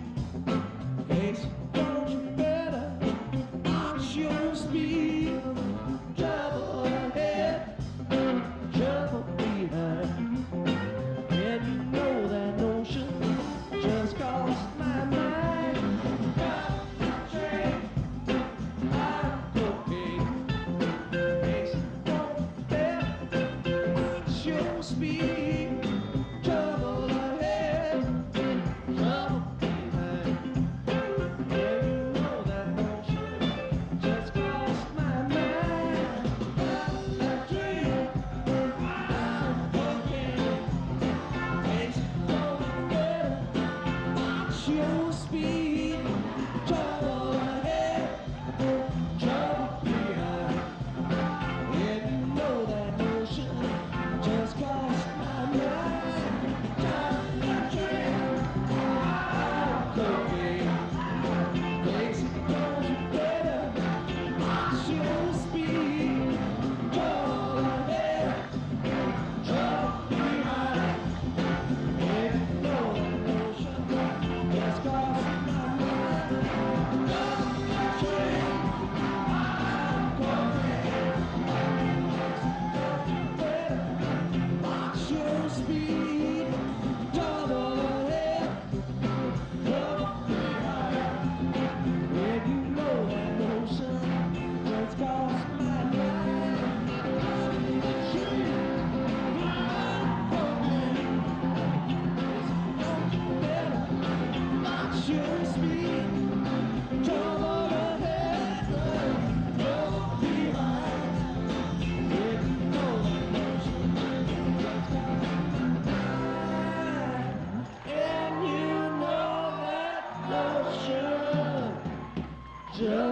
Ace, don't you better watch your speed. Trouble ahead, trouble behind. And you know that notion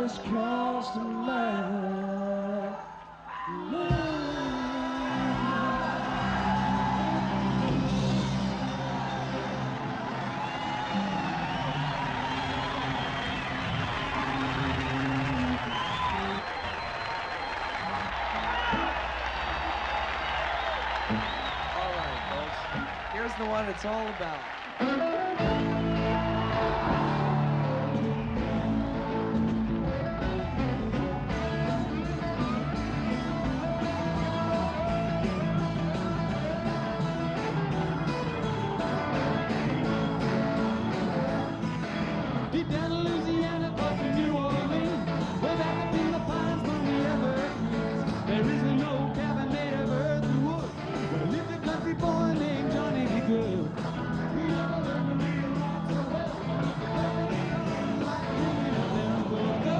just crossed my mind. All right, folks. Here's the one it's all about. Deep down in Louisiana, up in New Orleans, way back up in the pines among the evergreens, there isn't no cabin made of earth and wood, where lived a country boy named Johnny B. Good. He never learned to read and write so well, like hanging up them. Go,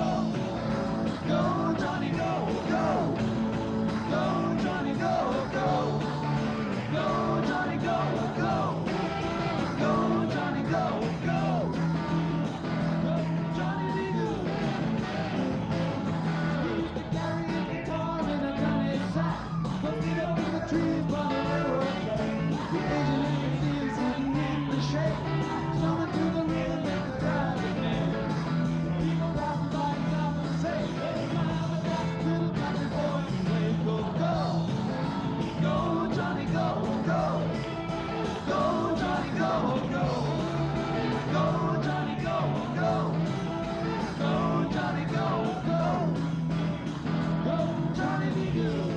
go, Johnny, go, go, go, Johnny, go, go, go, Johnny, go, go, go, Johnny, go, go. Johnny B. Good. He used to carry his guitar in a Johnny sack, posted up in the trees by the railroad track. The Asian you could see him sitting in the shade, strumming to the rhythm that the driving man. People passing by stop and say, "Hey, smile at that little country boy and wave." Go, go, go, Johnny, go, go, go, Johnny, go, go, go, Johnny, go, go. Go, Johnny, go, go. Go, Johnny, be good.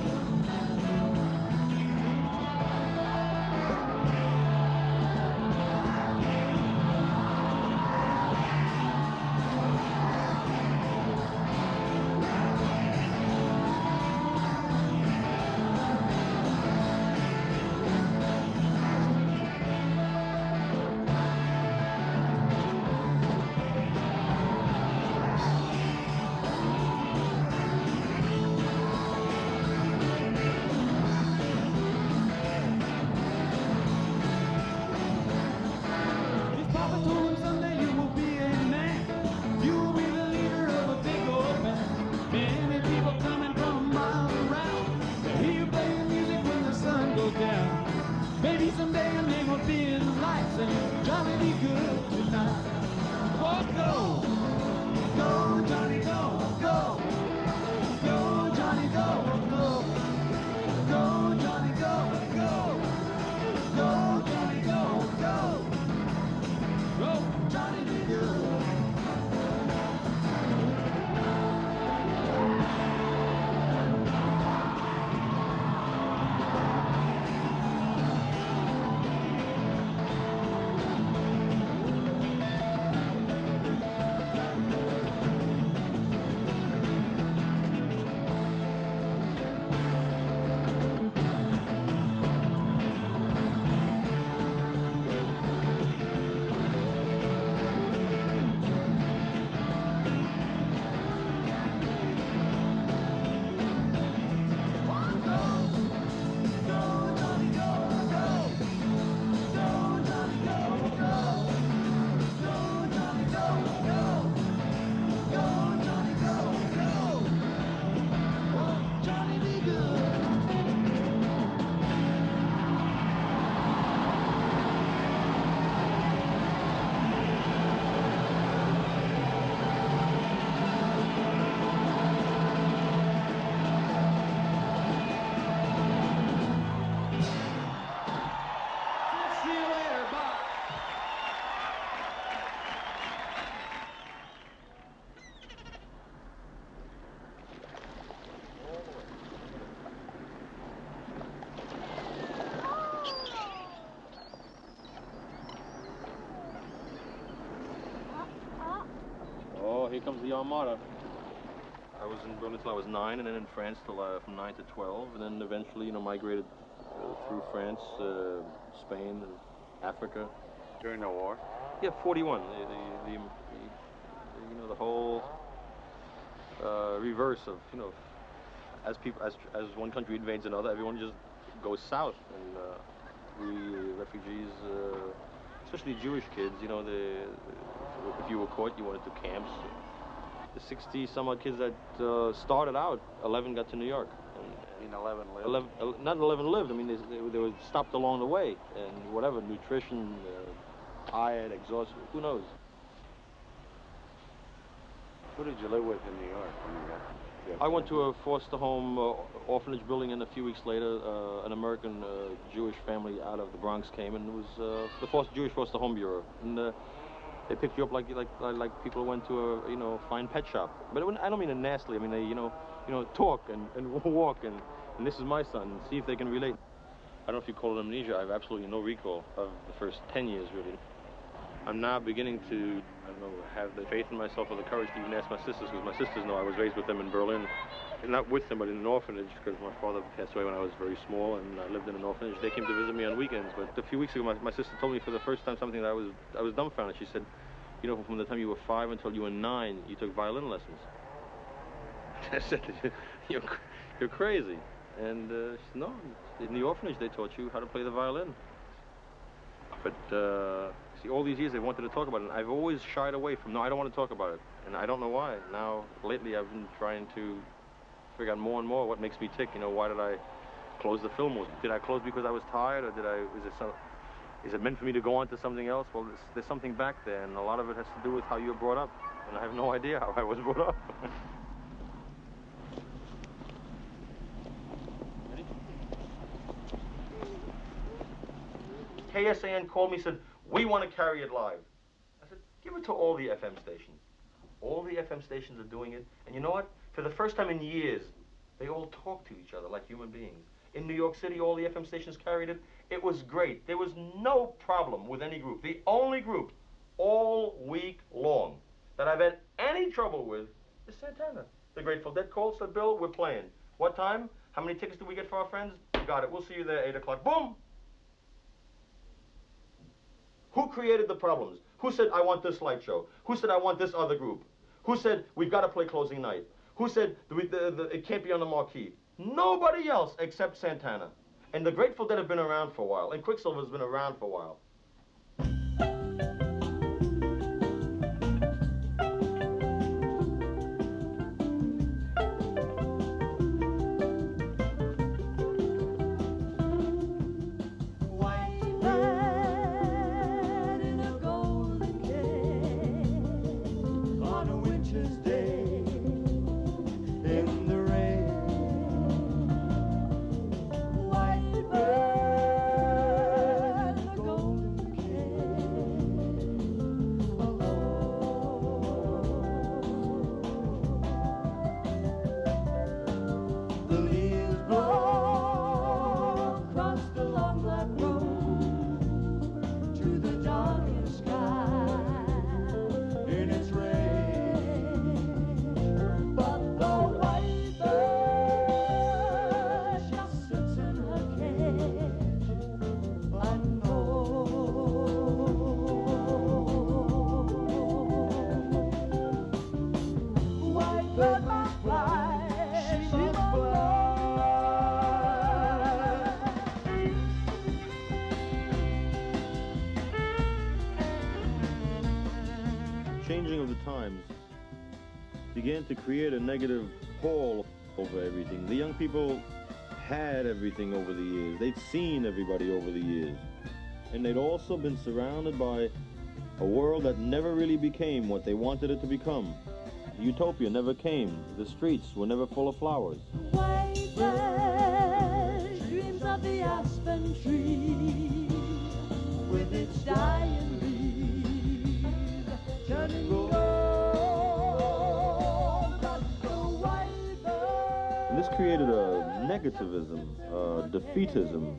His papa told him someday you will be a man. You will be the leader of a big old band. Many people coming from miles around to hear you playing music when the sun goes down. Maybe someday your name will be in the lights and Johnny be good tonight. Oh, go, go, Johnny, go, go, go, Johnny, go, go, go, Johnny, go, go, go, Johnny, go, go. Go, Johnny, be good. See you later, bye. Oh, here comes the Armada. I was in Berlin till I was 9, and then in France till from 9 to 12, and then eventually, migrated through France, Spain, and Africa. During the war? Yeah, 41. The whole reverse of, as one country invades another, everyone just goes south, and we refugees, especially Jewish kids, if you were caught, you went into camps. the 60 some odd kids that started out, 11 got to New York. And 11 lived? Not 11 lived. I mean, they were stopped along the way, and whatever, nutrition, tired, exhausted, who knows? Who did you live with in New York when you got? I went to a foster home orphanage building, and a few weeks later, an American Jewish family out of the Bronx came, and it was the Jewish Foster Home Bureau, and they picked you up like people went to a fine pet shop. But I don't mean it nastily. I mean they talk and walk, and this is my son. And see if they can relate. I don't know if you call it amnesia. I have absolutely no recall of the first 10 years really. I'm now beginning to, I don't know, have the faith in myself or the courage to even ask my sisters, because my sisters know I was raised with them in Berlin. Not with them, but in an orphanage, because my father passed away when I was very small, and I lived in an orphanage. They came to visit me on weekends, but a few weeks ago, my sister told me for the first time something that I was dumbfounded. She said, you know, from the time you were 5 until you were 9, you took violin lessons. I said, you're crazy. And she said, no, in the orphanage they taught you how to play the violin. But, see, all these years they wanted to talk about it, and I've always shied away from, no, I don't want to talk about it. And I don't know why. Now, lately, I've been trying to figure out more and more what makes me tick. You know, why did I close the Fillmore? Did I close because I was tired, or is it meant for me to go on to something else? Well, there's something back there, and a lot of it has to do with how you were brought up. And I have no idea how I was brought up. KSAN called me and said, we want to carry it live. I said, give it to all the FM stations. All the FM stations are doing it. And you know what? For the first time in years, they all talk to each other like human beings. In New York City, all the FM stations carried it. It was great. There was no problem with any group. The only group all week long that I've had any trouble with is Santana. The Grateful Dead called, said, Bill, we're playing. What time? How many tickets do we get for our friends? Got it. We'll see you there at 8 o'clock. Boom! Who created the problems? Who said, I want this light show? Who said, I want this other group? Who said, we've got to play closing night? Who said, it can't be on the marquee? Nobody else except Santana. And the Grateful Dead have been around for a while, and Quicksilver's been around for a while. Changing of the times began to create a negative pall over everything. The young people had everything over the years. They'd seen everybody over the years. And they'd also been surrounded by a world that never really became what they wanted it to become. Utopia never came. The streets were never full of flowers. White bird dreams of the aspen tree with its dying leaves turning gold. But the white bird. And this created a negativism, a defeatism,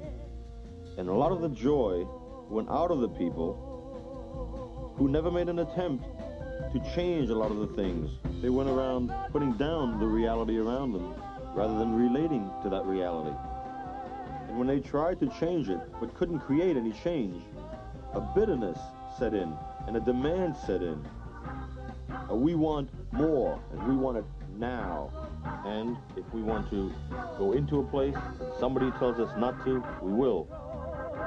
and a lot of the joy went out of the people who never made an attempt to change a lot of the things. They went around putting down the reality around them rather than relating to that reality. And when they tried to change it but couldn't create any change, a bitterness set in and a demand set in. We want more, and we want it now. And if we want to go into a place and somebody tells us not to, we will,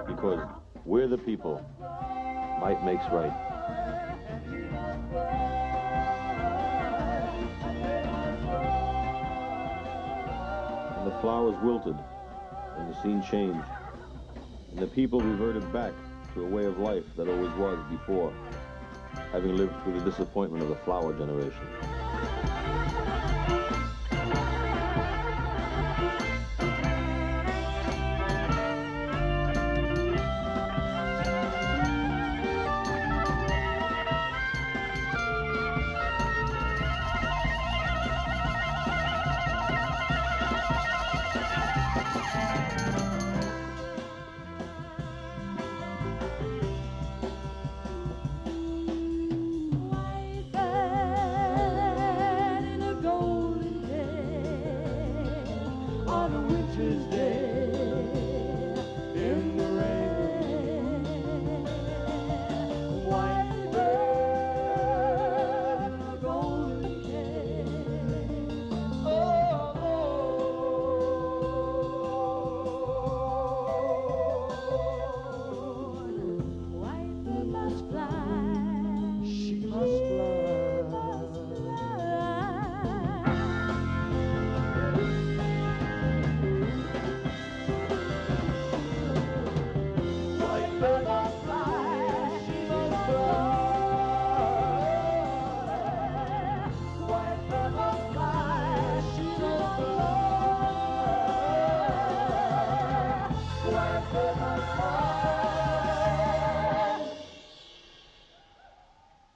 because we're the people. Might makes right. flowers wilted, and the scene changed, and the people reverted back to a way of life that always was before, having lived through the disappointment of the flower generation.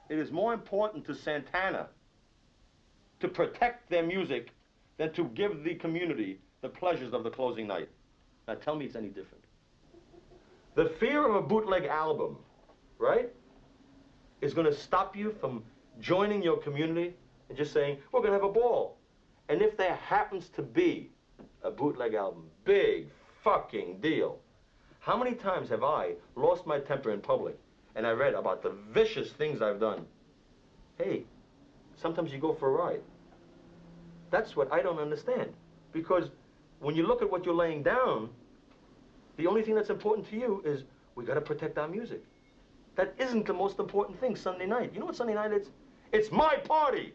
It is more important to Santana to protect their music than to give the community the pleasures of the closing night. Now tell me it's any different. The fear of a bootleg album, right, is going to stop you from joining your community and just saying, we're going to have a ball. And if there happens to be a bootleg album, big fucking deal. How many times have I lost my temper in public and I read about the vicious things I've done? Hey, sometimes you go for a ride. That's what I don't understand. Because when you look at what you're laying down, the only thing that's important to you is we got to protect our music. That isn't the most important thing Sunday night. You know what Sunday night is? It's my party!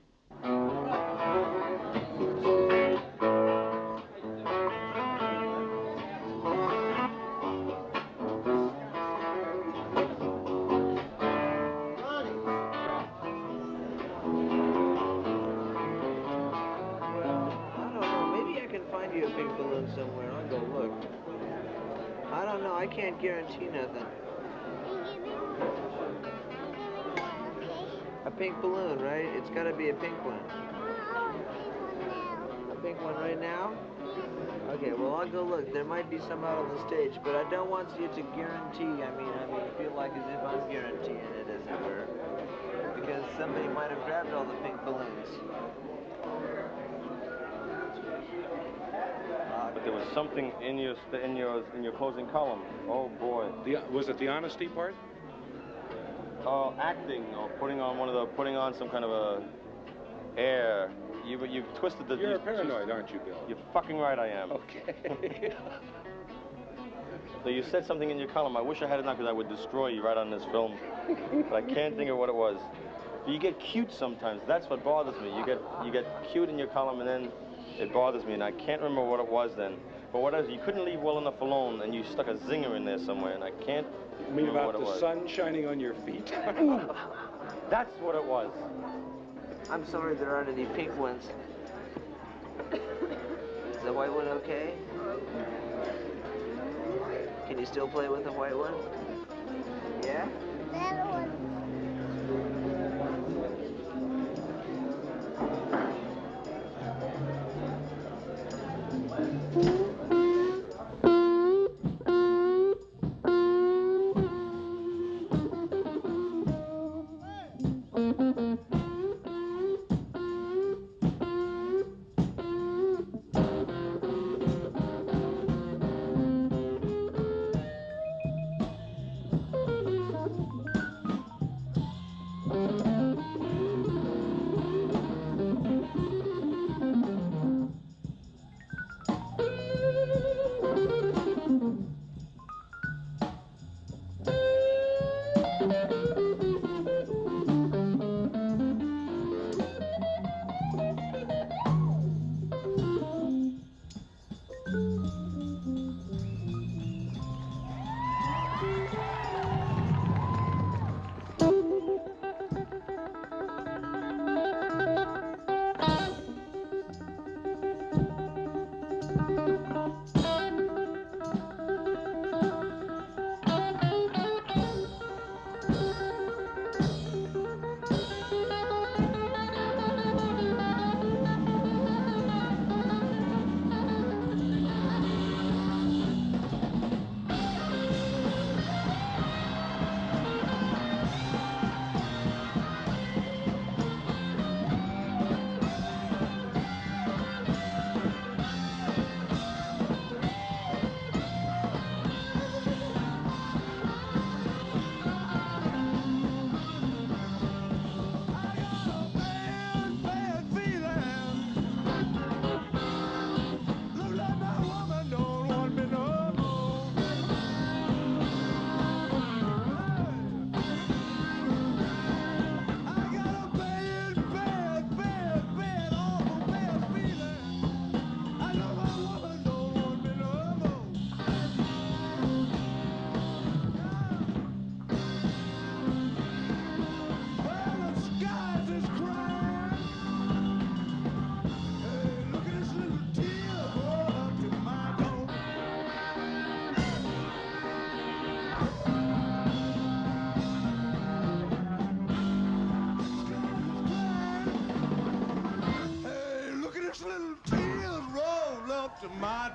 You a big balloon somewhere. I'll go look. I don't know. I can't guarantee nothing. A pink balloon, right? It's got to be a pink one. A pink one right now? Okay, well, I'll go look. There might be some out on the stage, but I don't want you to guarantee. I mean, feel like as if I'm guaranteeing it, as it were. Because somebody might have grabbed all the pink balloons. But there was something in your closing column. Oh boy. Was it the honesty part? Acting or putting on some kind of a air. You've twisted the. You're paranoid, aren't you, Bill? You're fucking right, I am. Okay. So you said something in your column. I wish I had it now because I would destroy you right on this film. But I can't think of what it was. But you get cute sometimes. That's what bothers me. You get cute in your column and then. It bothers me, and I can't remember what it was then. But what else? You couldn't leave well enough alone, and you stuck a zinger in there somewhere, and I can't remember what it was. You mean about the sun shining on your feet? That's what it was. I'm sorry there aren't any pink ones. Is the white one okay? Can you still play with the white one? Yeah? That one.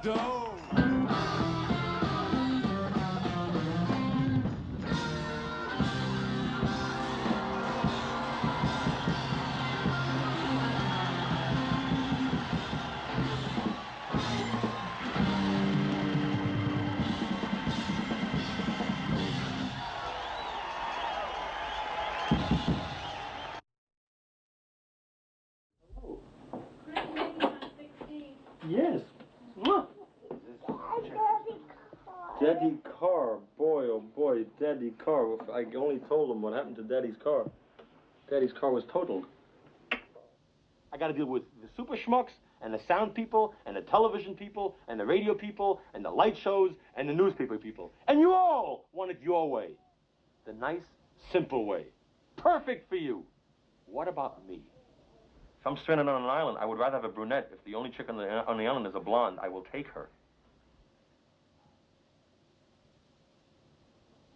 dough. Yes. Look. Daddy Carr. Boy, oh boy, Daddy Carr. I only told him what happened to Daddy's car. Daddy's car was totaled. I got to deal with the super schmucks and the sound people and the television people and the radio people and the light shows and the newspaper people. And you all want it your way. The nice, simple way. Perfect for you. What about me? If I'm stranded on an island, I would rather have a brunette. If the only chick on the island is a blonde, I will take her.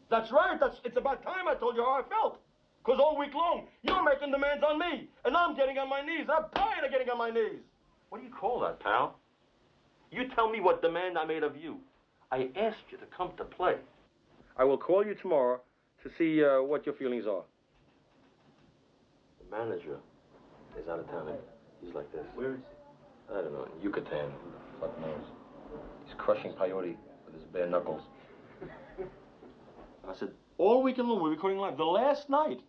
That's right. It's about time I told you how I felt. Because all week long, you're making demands on me. And I'm getting on my knees. I'm tired of getting on my knees. What do you call that, pal? You tell me what demand I made of you. I asked you to come to play. I will call you tomorrow to see what your feelings are. The manager is out of town. He's like this. Where is he? I don't know. In Yucatan. Who the fuck knows? He's crushing peyote with his bare knuckles. I said, all weekend long, we're recording live. The last night.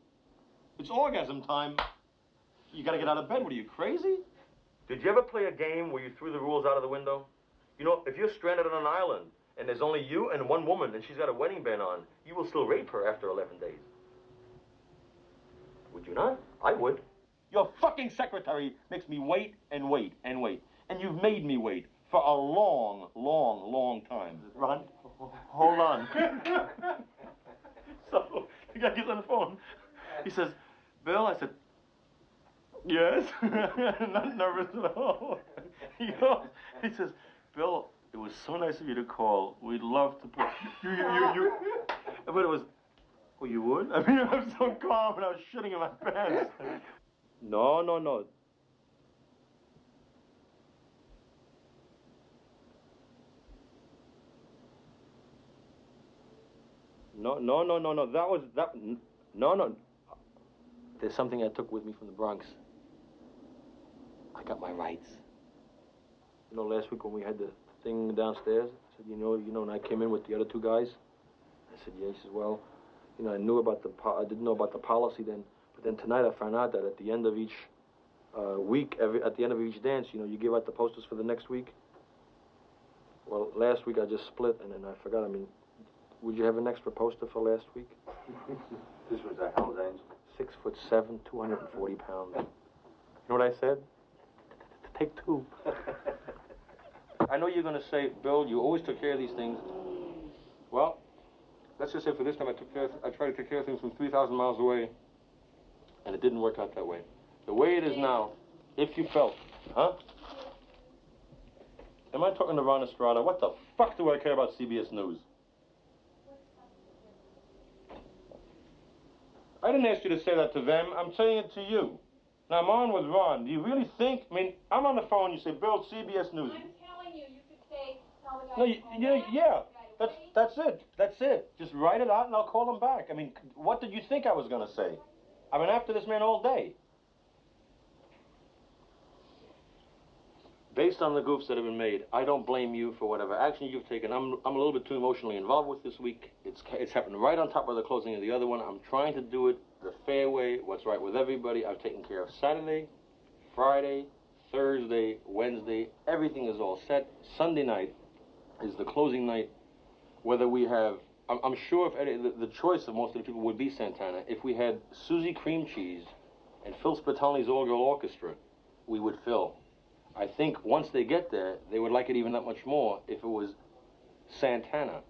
It's orgasm time. You gotta get out of bed. What are you, crazy? Did you ever play a game where you threw the rules out of the window? You know, if you're stranded on an island and there's only you and one woman and she's got a wedding band on, you will still rape her after 11 days. Would you not? I would. Your fucking secretary makes me wait and wait and wait. And you've made me wait for a long, long, long time. Ron, hold on. So, the guy gets on the phone. He says, Bill, I said, yes. Not nervous at all. He goes, he says, Bill, it was so nice of you to call. We'd love to put you. But it was, oh, you would? I mean, I was so calm and I was shitting in my pants. No. No. No. There's something I took with me from the Bronx. I got my rights. You know, last week when we had the thing downstairs, I said, you know, when I came in with the other two guys, I said, yeah. He says, well, you know, I didn't know about the policy then, but then tonight I found out that at the end of each week, at the end of each dance, you know, you give out the posters for the next week. Well, last week I just split, and then I forgot. I mean, would you have an extra poster for last week? This was a Hell's Angel. 6'7", 240 pounds. You know what I said? Take two. I know you're going to say, Bill, you always took care of these things. Well, let's just say for this time I tried to take care of things from 3,000 miles away, and it didn't work out that way. The way it is now, if you felt, huh? Am I talking to Ron Estrada? What the fuck do I care about CBS News? I didn't ask you to say that to them. I'm saying it to you. Now, I'm on with Ron. Do you really think, I mean, I'm on the phone, you say, Bill, CBS News. I'm telling you, you could say, tell the guy. No, yeah. That's it. Just write it out and I'll call him back. I mean, what did you think I was going to say? I've been after this man all day. Based on the goofs that have been made, I don't blame you for whatever action you've taken. I'm a little bit too emotionally involved with this week. It's happened right on top of the closing of the other one. I'm trying to do it the fair way, what's right with everybody. I've taken care of Saturday, Friday, Thursday, Wednesday. Everything is all set. Sunday night is the closing night. Whether we have, I'm sure if the choice of most of the people would be Santana. If we had Susie Cream Cheese and Phil Spitali's All-Girl Orchestra, we would fill. I think once they get there, they would like it even that much more if it was Santana.